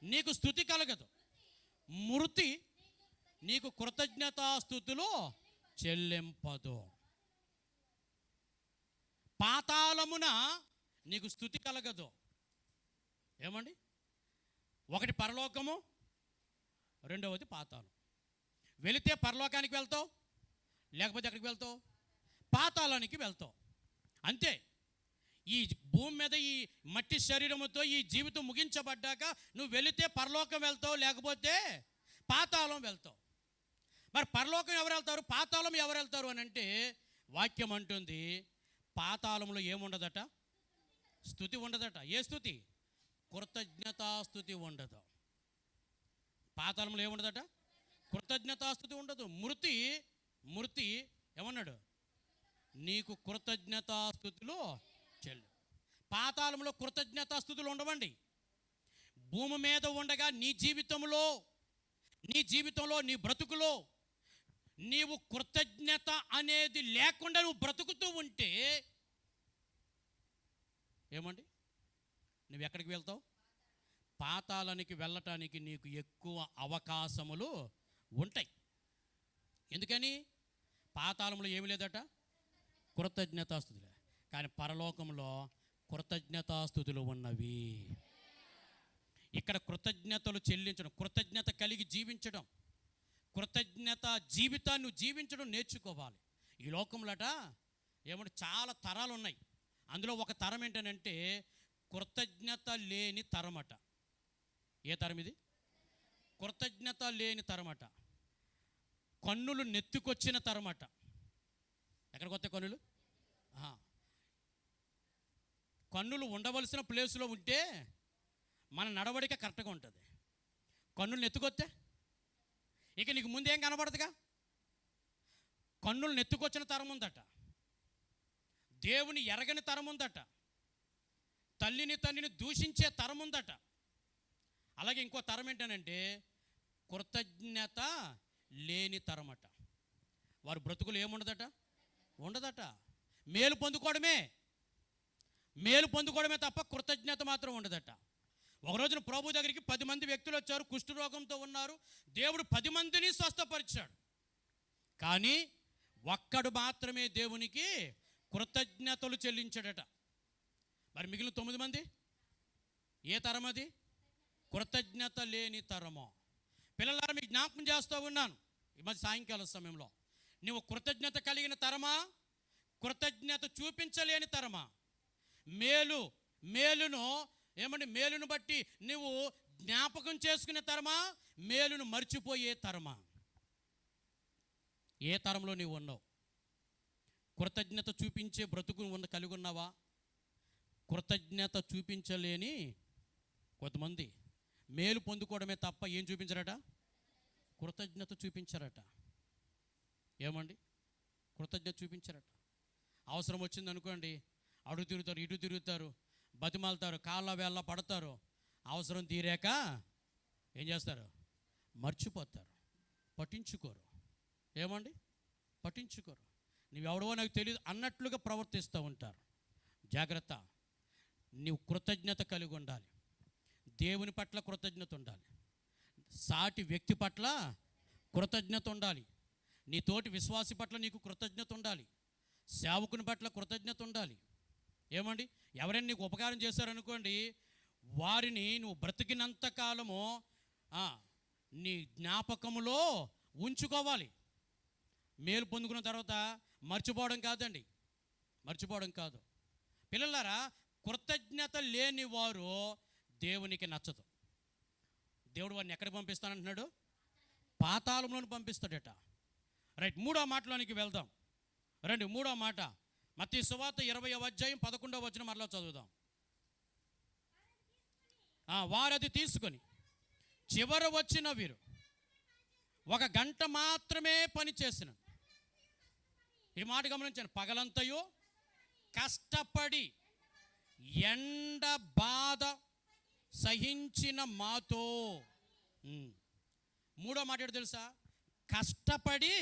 నీకు స్తుతి కలగదు, మృతి నీకు కృతజ్ఞతాస్తుతులు చెల్లింపదు. పాతాళమున నీకు స్తుతి కలగదు. ఏమండి? ఒకటి పరలోకము, రెండవది పాతాళం. వెళితే పరలోకానికి వెళ్తావు, లేకపోతే ఎక్కడికి వెళ్తావు? పాతాళానికి వెళ్తావు. అంతే. ఈ భూమి మీద ఈ మట్టి శరీరముతో ఈ జీవితం ముగించబడ్డాక నువ్వు వెళితే పరలోకం వెళ్తావు, లేకపోతే పాతాళం వెళ్తావు. మరి పరలోకం ఎవరు వెళ్తారు, పాతాళం ఎవరు వెళ్తారు అని అంటే వాక్యం అంటుంది, పాతాళంలో ఏముండదట? స్తుతి ఉండదట. ఏ స్తుతి? కృతజ్ఞతాస్తుతి ఉండదు. పాతాళంలో ఏముండదట? కృతజ్ఞతాస్తుతి ఉండదు. మృతి ఏమన్నాడు? నీకు కృతజ్ఞతాస్తుతులు చెల్లు. పాతాళంలో కృతజ్ఞతాస్తుతులు ఉండవండి. భూమి మీద ఉండగా నీ జీవితంలో నీ బ్రతుకులో నీవు కృతజ్ఞత అనేది లేకుండా నువ్వు బ్రతుకుతూ ఉంటే ఏమండి? నువ్వు ఎక్కడికి వెళ్తావు? పాతాళానికి వెళ్ళటానికి నీకు ఎక్కువ అవకాశములు ఉంటాయి. ఎందుకని? పాతాళంలో ఏమి లేదట? కృతజ్ఞతాస్తుతులే. కానీ పరలోకంలో కృతజ్ఞతాస్తుతులు ఉన్నవి. ఇక్కడ కృతజ్ఞతలు చెల్లించడం, కృతజ్ఞత కలిగి జీవించడం, కృతజ్ఞత జీవితాన్ని జీవించడం నేర్చుకోవాలి. ఈ లోకంలోట ఏమంటే చాలా తరాలు ఉన్నాయి. అందులో ఒక తరం ఏంటనంటే కృతజ్ఞత లేని తరమట. ఏ తరం ఇది? కృతజ్ఞత లేని తరమట. కన్నులు నెత్తుకొచ్చిన తరమట. ఎక్కడికి వస్తాయి కన్నులు? కన్నులు ఉండవలసిన ప్లేసులో ఉంటే మన నడవడిక కరెక్ట్గా ఉంటుంది. కన్నులు నెత్తుకొస్తే ఇక నీకు ముందేం కనబడదుగా. కన్నులు నెత్తుకొచ్చిన తరం ఉందట. దేవుని ఎరగని తరం ఉందట. తల్లిని దూషించే తరం ఉందట. అలాగే ఇంకో తరం ఏంటనంటే కృతజ్ఞత లేని తరమట. వారి బ్రతుకులు ఏముండదట? ఉండదట. మేలు పొందుకోవడమే తప్ప కృతజ్ఞత మాత్రం ఉండదట. ఒక రోజున ప్రభు దగ్గరికి 10 మంది వ్యక్తులు వచ్చారు, కుష్ఠరోగంతో ఉన్నారు. దేవుడు 10 మందిని స్వస్థపరిచాడు. కానీ ఒక్కడు మాత్రమే దేవునికి కృతజ్ఞతలు చెల్లించాడట. మరి మిగిలిన 9 మంది ఏ తరం అది? కృతజ్ఞత లేని తరము. పిల్లలారా, మీకు జ్ఞాపకం చేస్తూ ఉన్నాను ఈ మధ్య సాయంకాల సమయంలో, నువ్వు కృతజ్ఞత కలిగిన తరమా, కృతజ్ఞత చూపించలేని తరమా? మేలును బట్టి నువ్వు జ్ఞాపకం చేసుకునే తరమా, మేలును మర్చిపోయే తరమా? ఏ తరంలో నీవు ఉన్నావు? కృతజ్ఞత చూపించే బ్రతుకు కలిగి ఉన్నావా? కృతజ్ఞత చూపించలేని కొంతమంది మేలు పొందుకోవడమే తప్ప ఏం చూపించరట? కృతజ్ఞత చూపించరట. ఏమండి? కృతజ్ఞత చూపించరట. అవసరం వచ్చింది అనుకోండి, అడు తిరుగుతారు, ఇటు తిరుగుతారు, బతిమాలుతారు, కాళ్ళ వేళ్ళ పడతారు, అవసరం తీరాక ఏం చేస్తారు? మర్చిపోతారు, పట్టించుకోరు. ఏమండి? పట్టించుకోరు. నువ్వెవడవో నాకు తెలియదు అన్నట్లుగా ప్రవర్తిస్తూ ఉంటారు. జాగ్రత్త. నీవు కృతజ్ఞత కలిగి ఉండాలి. దేవుని పట్ల కృతజ్ఞత ఉండాలి. సాటి వ్యక్తి పట్ల కృతజ్ఞత ఉండాలి. నీ తోటి విశ్వాసి పట్ల నీకు కృతజ్ఞత ఉండాలి. సేవకుని పట్ల కృతజ్ఞత ఉండాలి. ఏమండి? ఎవరైనా నీకు ఉపకారం చేశారనుకోండి, వారిని నువ్వు బ్రతికినంత కాలము నీ జ్ఞాపకములో ఉంచుకోవాలి. మేలు పొందుకున్న తర్వాత మర్చిపోవడం కాదండి, మర్చిపోవడం కాదు. పిల్లలారా, కృతజ్ఞత లేని వారు దేవునికి నచ్చదు. దేవుడు వారిని ఎక్కడికి పంపిస్తానంటున్నాడు? పాతాళంలోని పంపిస్తాడట. రైట్, 3వ మాటలోనికి వెళ్దాం. రండి, 3వ మాట మత్తయి సువార్త 20వ అధ్యాయం 11వ వచనం మరలా చదువుదాం. వారది తీసుకొని చివర వచ్చిన వీరు 1 గంట మాత్రమే పని చేసిన. ఈ మాట గమనించండి. పగలంతయు కష్టపడి ఎండ బాధ సహించిన మాతో. 3వ మాట ఏంటో తెలుసా? కష్టపడి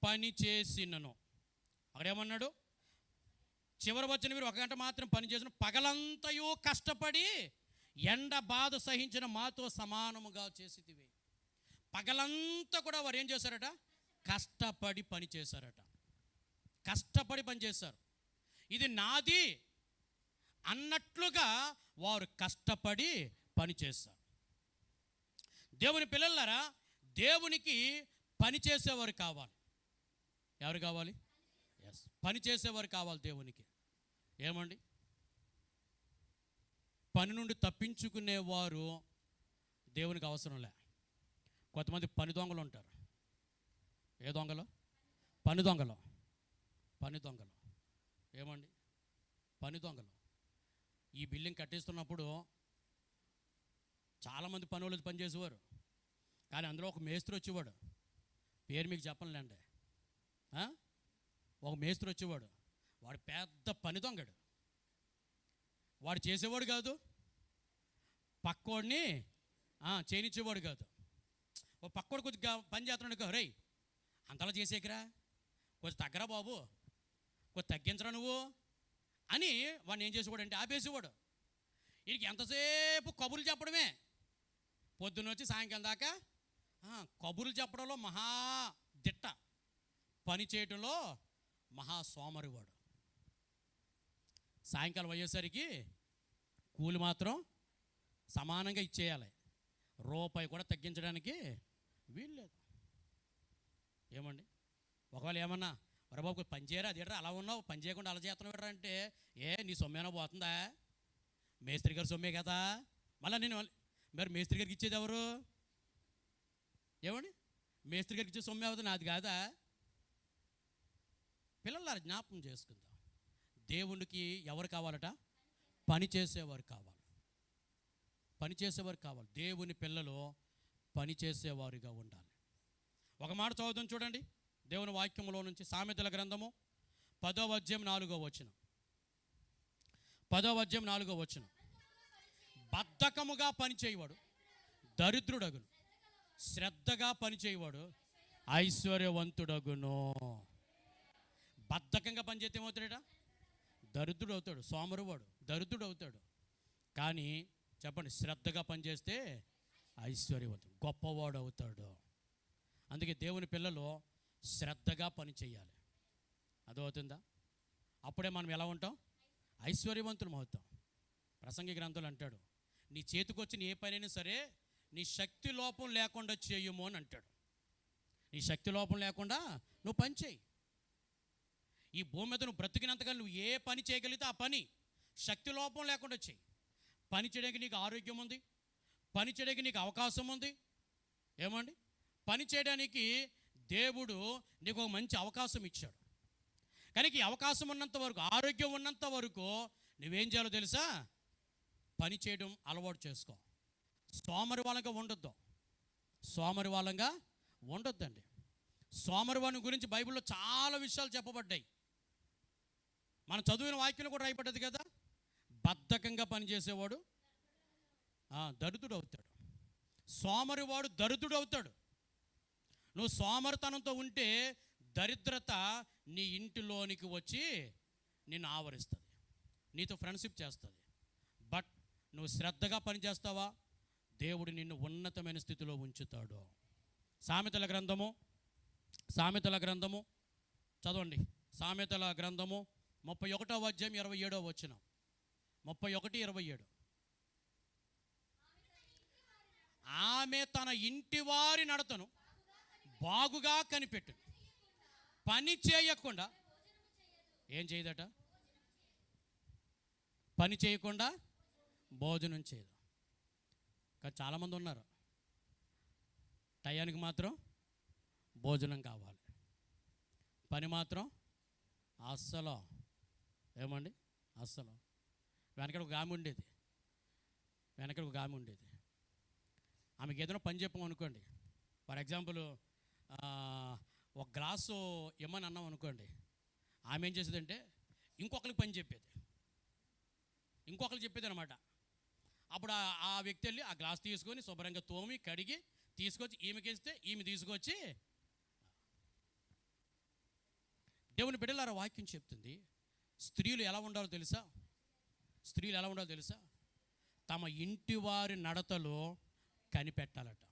పని చేసినను. అక్కడేమన్నాడు? చివరి వచ్చిన మీరు 1 గంట మాత్రం పని చేసిన, పగలంతయు కష్టపడి ఎండ బాధ సహించిన మాతో సమానముగా చేసితివి. పగలంతా కూడా వారు ఏం చేశారట? కష్టపడి పని చేశారట. కష్టపడి పని చేశారు. ఇది నాది అన్నట్లుగా వారు కష్టపడి పని చేశారు. దేవుని పిల్లలారా, దేవునికి పని చేసేవారు కావాలి. ఎవరు కావాలి? ఎస్, పని చేసేవారు కావాలి దేవునికి. ఏమండి? పని నుండి తప్పించుకునేవారు దేవునికి అవసరం లే. కొంతమంది పని దొంగలు ఉంటారు. ఏ దొంగలు? పని దొంగలు. పని దొంగలు. ఏమండి? పని దొంగలు. ఈ బిల్డింగ్ కట్టిస్తున్నప్పుడు చాలామంది పని వాళ్ళు పనిచేసేవారు. కానీ అందులో ఒక మేస్త్రి వచ్చేవాడు. పేరు మీకు చెప్పనులేండి. ఒక మేస్త్రి వచ్చేవాడు. వాడు పెద్ద పని దొంగడు. వాడు చేసేవాడు కాదు, పక్కోడిని చేయనిచ్చేవాడు కాదు. ఓ పక్కోడు కొద్దిగా పని చేస్తున్నాడు, రై అంతలా చేసేకరా, కొంచెం తగ్గరా బాబు, కొంచెం తగ్గించరా నువ్వు అని వాడిని ఏం చేసేవాడు అంటే ఆపేసేవాడు. వీడికి ఎంతసేపు కబుర్లు చెప్పడమే. పొద్దున్న వచ్చి సాయంకాలం దాకా కబుర్లు చెప్పడంలో మహా దిట్ట, పని చేయడంలో మహా సోమరివాడు. సాయంకాలం అయ్యేసరికి కూలి మాత్రం సమానంగా ఇచ్చేయాలి. రూపాయి కూడా తగ్గించడానికి వీల్లేదు. ఏమండి? ఒకవేళ ఏమన్నా వరబాబు పని చేయరా, అదేట్రా అలా ఉన్నావు, పని చేయకుండా అలా చేస్తున్నావు అంటే, నీ సొమ్మేనా పోతుందా? మేస్త్రి గారు సొమ్మే కదా. మళ్ళీ నేను మరి మేస్త్రి గారికి ఇచ్చేది ఎవరు? ఏమండి? మేస్త్రి గారికి ఇచ్చే సొమ్మే అవుతుంది, నాది కాదా? పిల్లలు జ్ఞాపకం చేసుకుందాం. దేవునికి ఎవరు కావాలట? పని చేసేవారు కావాలి. పని చేసేవారు కావాలి. దేవుని పిల్లలు పని చేసేవారుగా ఉండాలి. ఒక మాట చదువుతాం చూడండి, దేవుని వాక్యంలో నుంచి. సామెతల గ్రంథము 10వ అధ్యాయం 4వ వచనం. 10వ అధ్యాయం 4వ వచనం. బద్ధకముగా పనిచేయవాడు దరిద్రుడగును, శ్రద్ధగా పనిచేయవాడు ఐశ్వర్యవంతుడగును. బద్ధకంగా పనిచేస్తే ఏమవుతాడట? దరిద్రుడు అవుతాడు. సోమరువాడు దరిద్రుడు అవుతాడు. కానీ చెప్పండి, శ్రద్ధగా పనిచేస్తే ఐశ్వర్యవంతుడు, గొప్పవాడు అవుతాడు. అందుకే దేవుని పిల్లలు శ్రద్ధగా పని చేయాలి. అదవుతుందా? అప్పుడే మనం ఎలా ఉంటాం? ఐశ్వర్యవంతులం అవుతాం. ప్రసంగి గ్రంథాలు అంటాడు, నీ చేతికి వచ్చిన ఏ పనైనా సరే నీ శక్తి లోపం లేకుండా చేయము అని అంటాడు. నీ శక్తి లోపం లేకుండా నువ్వు పని చేయి. ఈ భూమి మీద నువ్వు బ్రతికినంతగా నువ్వు ఏ పని చేయగలిగితే ఆ పని శక్తి లోపం లేకుండా చేయి. పని చేయడానికి నీకు ఆరోగ్యం ఉంది, పని చేయడానికి నీకు అవకాశం ఉంది. ఏమండి? పని చేయడానికి దేవుడు నీకు ఒక మంచి అవకాశం ఇచ్చాడు. కానీ ఈ అవకాశం ఉన్నంత వరకు, ఆరోగ్యం ఉన్నంత వరకు నువ్వేం చేయాలో తెలుసా? పని చేయడం అలవాటు చేసుకో. సోమరి వాళ్ళంగా ఉండొద్దు. సోమరి వాళ్ళంగా ఉండొద్దండి. సోమరి వాళ్ళ గురించి బైబిల్లో చాలా విషయాలు చెప్పబడ్డాయి. మనం చదివిన వాక్యం కూడా రాయబడ్డది కదా. బద్ధకంగా పనిచేసేవాడు దరిద్రుడు అవుతాడు. సోమరివాడు దరిద్రుడు అవుతాడు. నువ్వు సోమరితనంతో ఉంటే దరిద్రత నీ ఇంటిలోనికి వచ్చి నిన్ను ఆవరిస్తుంది, నీతో ఫ్రెండ్షిప్ చేస్తుంది. బట్ నువ్వు శ్రద్ధగా పనిచేస్తావా, దేవుడు నిన్ను ఉన్నతమైన స్థితిలో ఉంచుతాడు. సామెతల గ్రంథము చదవండి. సామెతల గ్రంథము 31వ అధ్యాయం 27వ వచనం. 31:27. ఆమె తన ఇంటి వారి నడతను బాగుగా కనిపెట్టు, పని చేయకుండా ఏం చేయదట? పని చేయకుండా భోజనం చేయదు. కానీ చాలామంది ఉన్నారు, టయానికి మాత్రం భోజనం కావాలి, పని మాత్రం అస్సలు ఏమండి అస్సలు. వెనకడ ఒక ఆమె ఉండేది, ఆమెకి ఏదైనా పని చెప్పమనుకోండి, ఫర్ ఎగ్జాంపుల్ ఒక గ్లాసు ఇమ్మని అన్నాం అనుకోండి, ఆమె ఏం చేసేదంటే ఇంకొకరికి పని చెప్పేది అనమాట. అప్పుడు ఆ వ్యక్తి వెళ్ళి ఆ గ్లాస్ తీసుకొని శుభ్రంగా తోమి కడిగి తీసుకొచ్చి ఈమెకిస్తే ఈమె తీసుకొచ్చి. దేవుని బిడ్డలారా, వాక్యం చెప్తుంది స్త్రీలు ఎలా ఉండాలో తెలుసా? తమ ఇంటి వారి నడతలో కనిపెట్టాలట.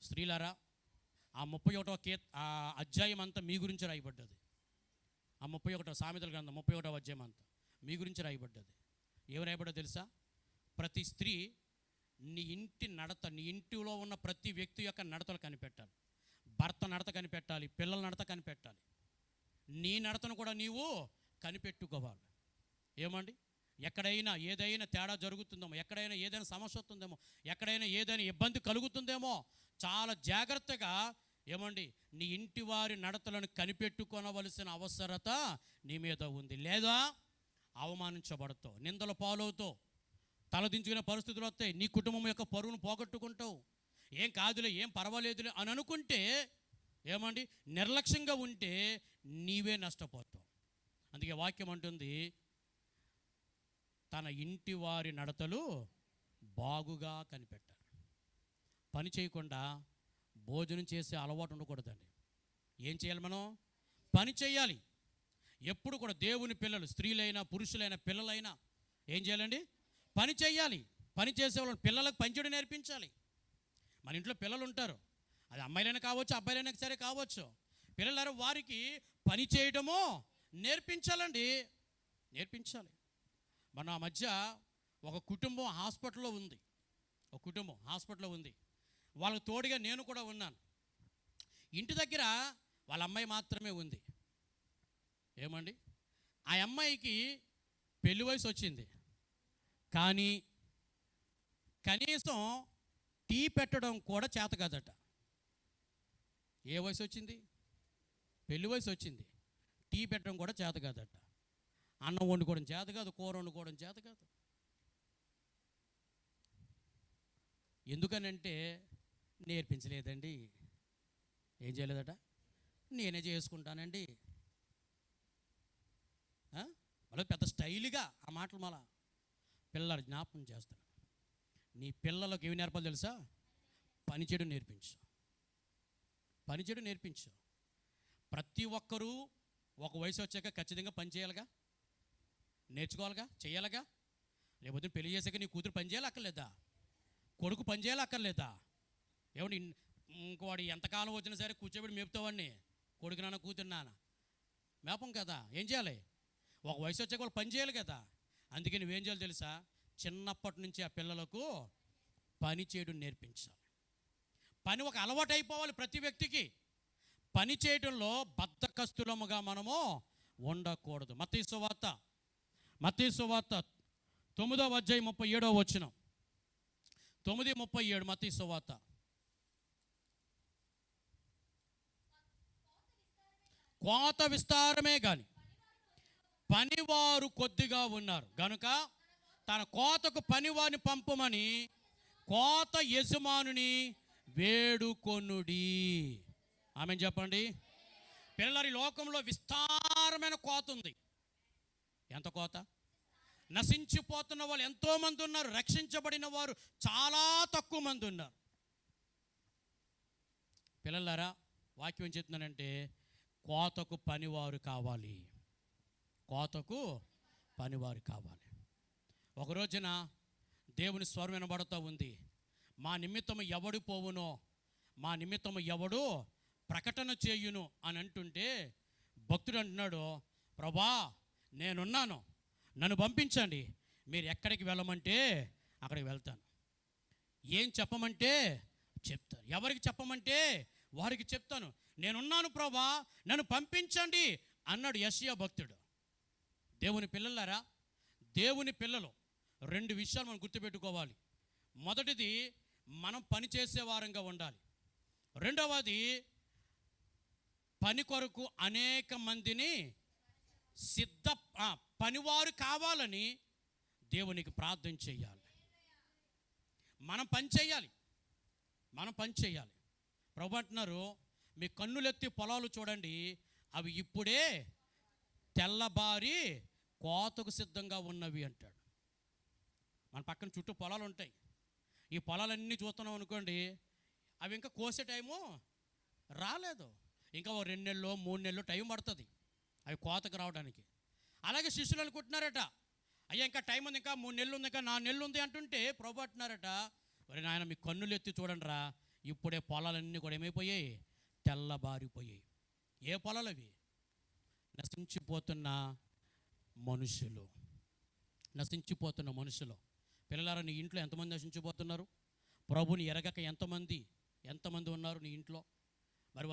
స్త్రీలారా, ఆ 31వ అధ్యాయం అంతా మీ గురించి రాయబడ్డది. ఆ 31వ సామెతల గ్రంథం 31వ అధ్యాయం అంతా మీ గురించి రాయబడ్డది. ఏమి రాయబడ్డో తెలుసా? ప్రతి స్త్రీ నీ ఇంటి నడత, నీ ఇంటిలో ఉన్న ప్రతి వ్యక్తి యొక్క నడతలు కనిపెట్టాలి. భర్త నడత కనిపెట్టాలి, పిల్లల నడత కనిపెట్టాలి, నీ నడతను కూడా నీవు కనిపెట్టుకోవాలి. ఏమండి, ఎక్కడైనా ఏదైనా తేడా జరుగుతుందేమో, ఎక్కడైనా ఏదైనా సమస్య వస్తుందేమో, ఎక్కడైనా ఏదైనా ఇబ్బంది కలుగుతుందేమో, చాలా జాగ్రత్తగా ఏమండి నీ ఇంటి వారి నడతలను కనిపెట్టుకోనవలసిన అవసరత నీ మీద ఉంది. లేదా అవమానించబడతావు, నిందల పాలవుతావు, తలదించుకునే పరిస్థితులు వస్తాయి, నీ కుటుంబం యొక్క పరువును పోగొట్టుకుంటావు. ఏం కాదులే, ఏం పర్వాలేదులే అని అనుకుంటే ఏమండి నిర్లక్ష్యంగా ఉంటే నీవే నష్టపోతావు. అందుకే వాక్యం అంటుంది, తన ఇంటి వారి నడతలు బాగుగా కనిపెట్టాలి. పని చేయకుండా భోజనం చేసే అలవాటు ఉండకూడదండి. ఏం చేయాలి? మనం పని చేయాలి. ఎప్పుడు కూడా దేవుని పిల్లలు, స్త్రీలైనా పురుషులైనా పిల్లలైనా ఏం చేయాలండి? పని చేయాలి. పని చేసేవాళ్ళని పిల్లలకు పనిచేయడం నేర్పించాలి. మన ఇంట్లో పిల్లలు ఉంటారు, అది అమ్మాయిలైనా కావచ్చు, అబ్బాయిలైనా సరే కావచ్చు. పిల్లలు వారికి పని చేయడమో నేర్పించాలండి, నేర్పించాలి. మన మధ్య ఒక కుటుంబం హాస్పిటల్లో ఉంది, వాళ్ళకు తోడుగా నేను కూడా ఉన్నాను. ఇంటి దగ్గర వాళ్ళ అమ్మాయి మాత్రమే ఉంది. ఏమండి, ఆ అమ్మాయికి పెళ్లి వయసు వచ్చింది, కానీ కనీసం టీ పెట్టడం కూడా చేత కాదట. ఏ వయసు వచ్చింది? పెళ్లి వయసు వచ్చింది, టీ పెట్టడం కూడా చేత కాదట. అన్నం వండుకోవడం చేత కాదు, కూర వండుకోవడం చేత కాదు. ఎందుకనంటే నేర్పించలేదండి. ఏం చేయలేదట? నేనే చేసుకుంటానండి. మళ్ళీ పెద్ద స్టైల్గా ఆ మాటలు మళ్ళా పిల్లలు జ్ఞాపకం చేస్తాను. నీ పిల్లలకు ఏమి నేర్పాలి తెలుసా? పని చేయడం నేర్పించు. ప్రతి ఒక్కరూ ఒక వయసు వచ్చాక ఖచ్చితంగా పని చేయాలిగా, నేర్చుకోవాలిగా, చేయాలిగా. లేకపోతే పెళ్లి చేసాక నీ కూతురు పని చేయాలి అక్కర్లేదా? కొడుకు పని చేయాలి అక్కర్లేదా? ఏమంటే ఇంకోవాడు ఎంతకాలం వచ్చినా సరే కూర్చోబెట్టి మేపుతావాడిని, కొడుకు నాన్న కూతురు నాన్న మేపం కదా. ఏం చేయాలి? ఒక వయసు వచ్చాక వాళ్ళు పని చేయాలి కదా. అందుకే నువ్వేం చేయాలి తెలుసా? చిన్నప్పటి నుంచి ఆ పిల్లలకు పని చేయడం నేర్పించాలి. పని ఒక అలవాటు అయిపోవాలి ప్రతి వ్యక్తికి. పని చేయడంలో బద్ధకస్తులముగా మనము ఉండకూడదు. మత్తయి సువార్త 9వ అధ్యాయం 37వ వచనం. 9:37 మత్తయి సువార్త. కోత విస్తారమే గాని పనివారు కొద్దిగా ఉన్నారు గనుక తన కోతకు పనివారిని పంపమని కోత యజమానుని వేడుకొనుడి. ఆమెన్ చెప్పండి. పిల్లల లోకంలో విస్తారమైన కోత ఉంది. ఎంత కోత? నశించిపోతున్న వాళ్ళు ఎంతోమంది ఉన్నారు, రక్షించబడిన వారు చాలా తక్కువ మంది ఉన్నారు. పిల్లలారా, వాక్యం ఏం చెప్తున్నానంటే కోతకు పనివారు కావాలి, కోతకు పనివారు కావాలి. ఒక రోజున దేవుని స్వరం వినబడుతూ ఉంది, మా నిమిత్తము ఎవడు పోవునో, మా నిమిత్తము ఎవడు ప్రకటన చేయును అని అంటుంటే భక్తుడు అంటున్నాడు, ప్రభా నేనున్నాను, నన్ను పంపించండి, మీరు ఎక్కడికి వెళ్ళమంటే అక్కడికి వెళ్తాను, ఏం చెప్పమంటే చెప్తాను, ఎవరికి చెప్పమంటే వారికి చెప్తాను, నేనున్నాను ప్రభా నన్ను పంపించండి అన్నాడు యెషయా భక్తుడు. దేవుని పిల్లలారా, దేవుని పిల్లలు రెండు విషయాలు మనం గుర్తుపెట్టుకోవాలి. మొదటిది, మనం పని చేసే వారంగా ఉండాలి. రెండవది, పని కొరకు అనేక మందిని పనివారు కావాలని దేవునికి ప్రార్థన చేయాలి. మనం పని చేయాలి, మనం పని చేయాలి. ప్రభు అంటున్నారు, మీ కన్నులెత్తి పొలాలు చూడండి, అవి ఇప్పుడే తెల్లబారి కోతకు సిద్ధంగా ఉన్నవి అంటాడు. మన పక్కన చుట్టూ పొలాలు ఉంటాయి, ఈ పొలాలన్నీ చూస్తున్నాం అనుకోండి, అవి ఇంకా కోసే టైము రాలేదు, ఇంకా 2 నెలలు 3 నెలలు టైం పడుతుంది అవి కోతకు రావడానికి. అలాగే శిష్యులు అనుకుంటున్నారట, అయ్యా ఇంకా టైం ఉంది, ఇంకా 3 నెలలు ఉంది, ఇంకా 4 నెలలు ఉంది అంటుంటే ప్రభు అంటున్నారట, మరి నాయన మీ కన్నులు ఎత్తి చూడండి రా, ఇప్పుడే పొలాలన్నీ కూడా ఏమైపోయాయి, తెల్లబారిపోయాయి. ఏ పొలాలు అవి? నశించిపోతున్న మనుషులు, నశించిపోతున్న మనుషులు. పిల్లలారా, నీ ఇంట్లో ఎంతమంది నశించిపోతున్నారు? ప్రభుని ఎరగక ఎంతమంది ఉన్నారు నీ ఇంట్లో? మరి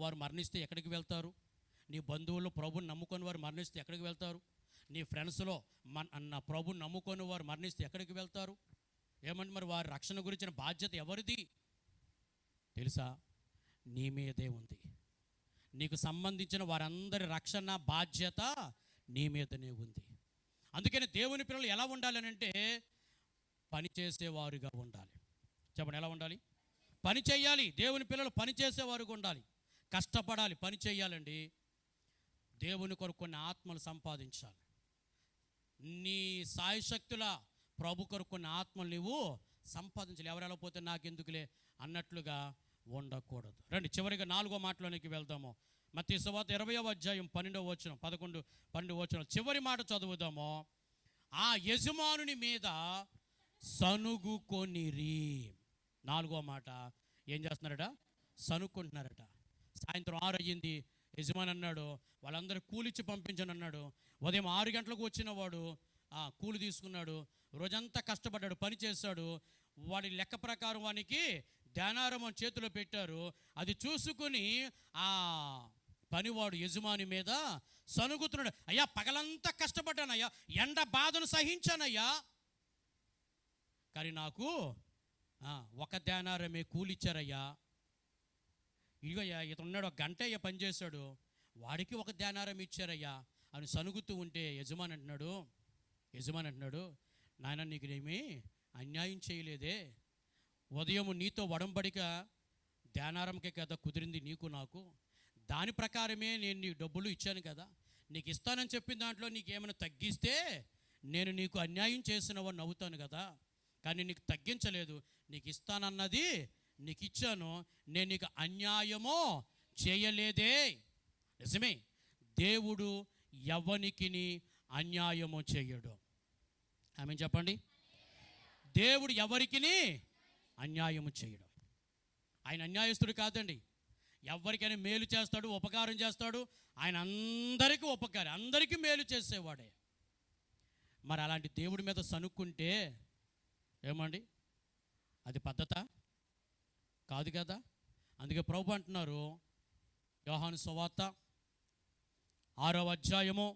వారు మరణిస్తే ఎక్కడికి వెళ్తారు? నీ బంధువుల్లో ప్రభుని నమ్ముకొని వారు మరణిస్తే ఎక్కడికి వెళ్తారు? నీ ఫ్రెండ్స్లో ప్రభుని నమ్ముకొని వారు మరణిస్తే ఎక్కడికి వెళ్తారు? ఏమంటే మరి వారి రక్షణ గురించిన బాధ్యత ఎవరిది తెలుసా? నీ మీదే ఉంది. నీకు సంబంధించిన వారందరి రక్షణ బాధ్యత నీ మీదనే ఉంది. అందుకని దేవుని పిల్లలు ఎలా ఉండాలి అంటే పని చేసేవారుగా ఉండాలి. చెప్పండి, ఎలా ఉండాలి? పని చేయాలి. దేవుని పిల్లలు పని చేసేవారుగా ఉండాలి, కష్టపడాలి, పని చేయాలండి. దేవుని కొరకు కొన్ని ఆత్మలు సంపాదించాలి. నీ సాయశక్తుల ప్రభు కొరకు కొన్ని ఆత్మలు నీవు సంపాదించాలి. ఎవరెలా పోతే నాకెందుకులే అన్నట్లుగా ఉండకూడదు. రండి చివరిగా 4వ మాటలోనికి వెళ్దాము. మత్తయి సువార్త 20వ అధ్యాయం 12వ వచనం, 11, 12 వచనం చివరి మాట చదువుదాము. ఆ యజమానుని మీద సనుగుకొనిరి. 4వ మాట, ఏం చేస్తున్నారట? సనుక్కుంటున్నారట. సాయంత్రం 6 అయ్యింది, యజమాని అన్నాడు వాళ్ళందరూ కూలిచ్చి పంపించని అన్నాడు. ఉదయం 6 గంటలకు వచ్చిన వాడు కూలి తీసుకున్నాడు, రోజంతా కష్టపడ్డాడు, పని చేశాడు. వాడి లెక్క ప్రకారం వానికి ధ్యానారం చేతిలో పెట్టారు. అది చూసుకుని ఆ పనివాడు యజమాని మీద సనుగుతున్నాడు. అయ్యా పగలంతా కష్టపడ్డానయ్యా, ఎండ బాధను సహించానయ్యా, కానీ నాకు 1 ధ్యానారమే కూలిచ్చారయ్యా. ఇదిగోయ్యా ఇతనున్నాడు, 1 గంట అయ్యా పనిచేశాడు, వాడికి 1 ధ్యానారం ఇచ్చారయ్యా అని సనుగుతూ ఉంటే యజమాని అంటున్నాడు, నాయన నీకు ఏమీ అన్యాయం చేయలేదే, ఉదయం నీతో ఒడంబడిక ధ్యానారంకే కదా కుదిరింది నీకు నాకు, దాని ప్రకారమే నేను నీకు డబ్బులు ఇచ్చాను కదా, నీకు ఇస్తానని చెప్పిన దాంట్లో నీకు ఏమైనా తగ్గిస్తే నేను నీకు అన్యాయం చేసిన వాడిని నవ్వుతాను కదా, కానీ నీకు తగ్గించలేదు, నీకు ఇస్తానన్నది నీకు ఇచ్చాను, నేను నీకు అన్యాయమో చేయలేదే. నిజమే, దేవుడు ఎవనికిని అన్యాయము చేయడు. ఆమె చెప్పండి, దేవుడు ఎవరికిని అన్యాయము చేయడు. ఆయన అన్యాయస్తుడు కాదండి, ఎవరికైనా మేలు చేస్తాడు, ఉపకారం చేస్తాడు. ఆయన అందరికీ ఉపకారం, అందరికీ మేలు చేసేవాడే. మరి అలాంటి దేవుడి మీద సనుక్కుంటే ఏమండి, అది పద్ధత కాదు కదా. అందుకే ప్రభు అంటున్నారు, యోహాను సువార్త 6వ అధ్యాయము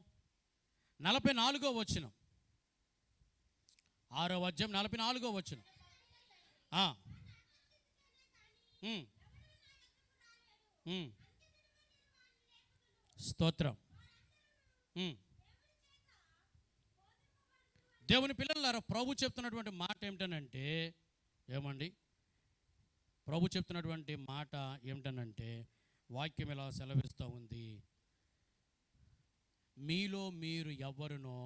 44వ వచనం, 6వ అధ్యాయం 44వ వచనం. స్తోత్రం. దేవుని పిల్లలారా, ప్రభు చెప్తున్నటువంటి మాట ఏమిటనంటే ప్రభు చెప్తున్నటువంటి మాట ఏమిటనంటే వాక్యం ఇలా సెలవిస్తూ ఉంది, మీలో మీరు ఎవరునో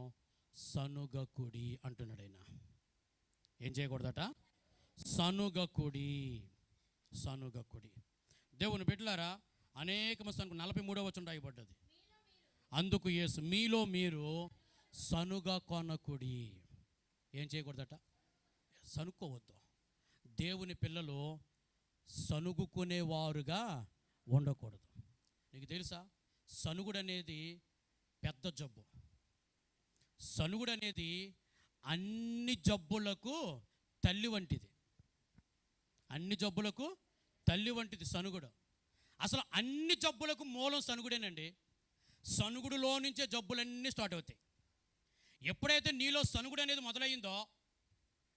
సనుగకుడి అంటున్నాడు ఆయన. ఏం చేయకూడదట? సనుగకుడి. సనుగకుడి. దేవుని బిడ్డలారా, అనేక మంది 43వ వచనం రాయబడ్డది. అందుకు యేసు, మీలో మీరు సనుగ కొనకుడి. ఏం చేయకూడదట? సనుక్కోవద్దు. దేవుని పిల్లలు సనుగుకునేవారుగా ఉండకూడదు. నీకు తెలుసా, సనుగుడు అనేది పెద్ద జబ్బు. సనుగుడు అనేది అన్ని జబ్బులకు తల్లి వంటిది. అన్ని జబ్బులకు తల్లి వంటిది సనుగుడు. అసలు అన్ని జబ్బులకు మూలం సనుగుడేనండి. సనుగుడులో నుంచే జబ్బులన్నీ స్టార్ట్ అవుతాయి. ఎప్పుడైతే నీలో సనుగుడు అనేది మొదలైందో,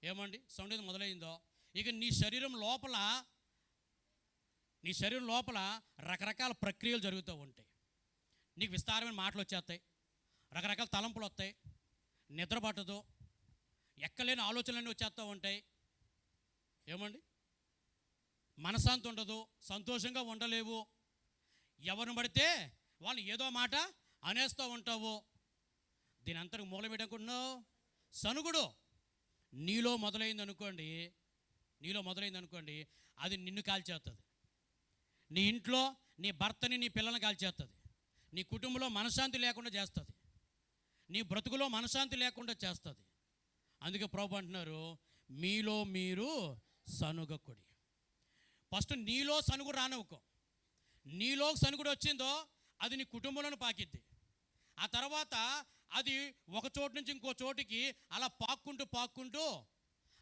ఏమండి, సౌండ్ అనేది మొదలైందో, ఇక నీ శరీరం లోపల రకరకాల ప్రక్రియలు జరుగుతూ ఉంటాయి. నీకు విస్తారమైన మాటలు వచ్చేస్తాయి, రకరకాల తలంపులు వస్తాయి, నిద్ర పట్టదు, ఎక్కలేని ఆలోచనలన్నీ వచ్చేస్తూ ఉంటాయి. ఏమండి, మనశ్శాంతి ఉండదు, సంతోషంగా ఉండలేవు, ఎవరిని పడితే వాళ్ళు ఏదో మాట అనేస్తూ ఉంటావు. దీని అంతకు మూలం ఏంటనుకుంటున్నావు? సనుగుడు. నీలో మొదలైంది అనుకోండి, అది నిన్ను కాల్చేస్తుంది. నీ ఇంట్లో నీ భర్తని, నీ పిల్లల్ని కాల్చేస్తుంది. నీ కుటుంబంలో మనశ్శాంతి లేకుండా చేస్తుంది. నీ బ్రతుకులో మనశ్శాంతి లేకుండా చేస్తుంది. అందుకే ప్రభువు అంటున్నారు, మీలో మీరు సనుగకుడి. ఫస్ట్ నీలో సనుగుడు రానివ్వకు. నీలో సనుగుడు వచ్చిందో అది నీ కుటుంబంలోనే పాకిద్ది. ఆ తర్వాత అది ఒక చోటు నుంచి ఇంకో చోటికి అలా పాక్కుంటూ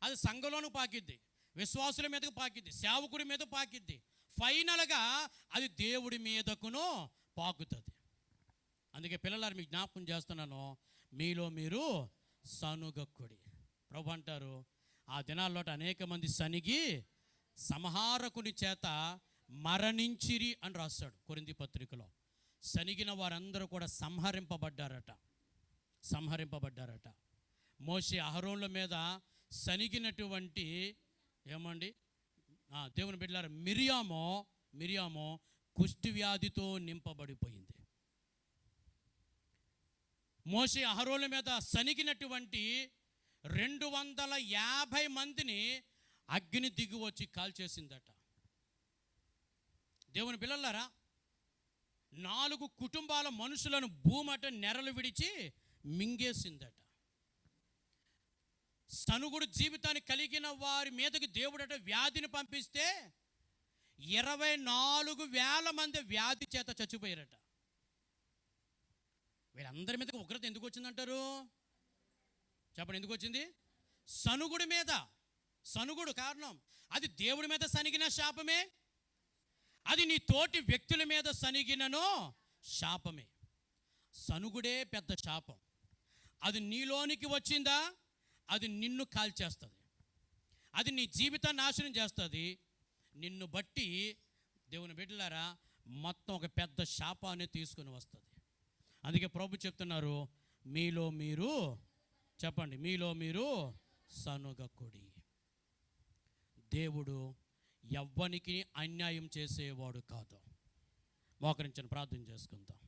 అది సంఘంలోనూ పాకిద్ది, విశ్వాసుల మీదకు పాకిద్ది, సేవకుడి మీద పాకిద్ది, ఫైనల్గా అది దేవుడి మీదకును పాకుతుంది. అందుకే పిల్లలారు మీకు జ్ఞాపకం చేస్తున్నాను, మీలో మీరు సనుగకుడి. ప్రభు అంటారు, ఆ దినాల్లో అనేక మంది సనిగి సంహారకుని చేత మరణించిరి అని రాస్తాడు కొరింథీ పత్రికలో. సనిగిన వారందరూ కూడా సంహరింపబడ్డారట. మోషే అహరోన్ల మీద సనిగినటువంటి, ఏమండి, దేవుని బిడ్డలారా, మిరియాము కుష్టి వ్యాధితో నింపబడిపోయింది. మోషే అహరోన్ల మీద సనిగినటువంటి 250 మందిని అగ్ని దిగి వచ్చి కాల్చేసిందట. దేవుని పిల్లలారా, 4 కుటుంబాల మనుషులను భూమట నెరలు విడిచి మింగేసిందట. సనుగుడు జీవితాన్ని కలిగిన వారి మీదకి దేవుడట వ్యాధిని పంపిస్తే 24,000 మంది వ్యాధి చేత చచ్చిపోయారట. వీళ్ళందరి మీదకి ఉగ్రత ఎందుకు వచ్చిందంటారు? చెప్పండి, ఎందుకు వచ్చింది? సనుగుడి మీద. సనుగుడు కారణం. అది దేవుడి మీద సనిగిన శాపమే, అది నీ తోటి వ్యక్తుల మీద సనిగినను శాపమే. సనుగుడే పెద్ద శాపం. అది నీలోనికి వచ్చిందా, అది నిన్ను కాల్చేస్తుంది, అది నీ జీవితాన్ని నాశనం చేస్తుంది. నిన్ను బట్టి దేవుని బిడ్డలారా మొత్తం ఒక పెద్ద శాపాన్ని తీసుకుని వస్తుంది. అందుకే ప్రభు చెప్తున్నారు, మీలో మీరు, చెప్పండి, మీలో మీరు సనుగకుడి. దేవుడు ఎవ్వనికి అన్యాయం చేసేవాడు కాదు. మోకరించని ప్రార్థన చేసుకుందాం.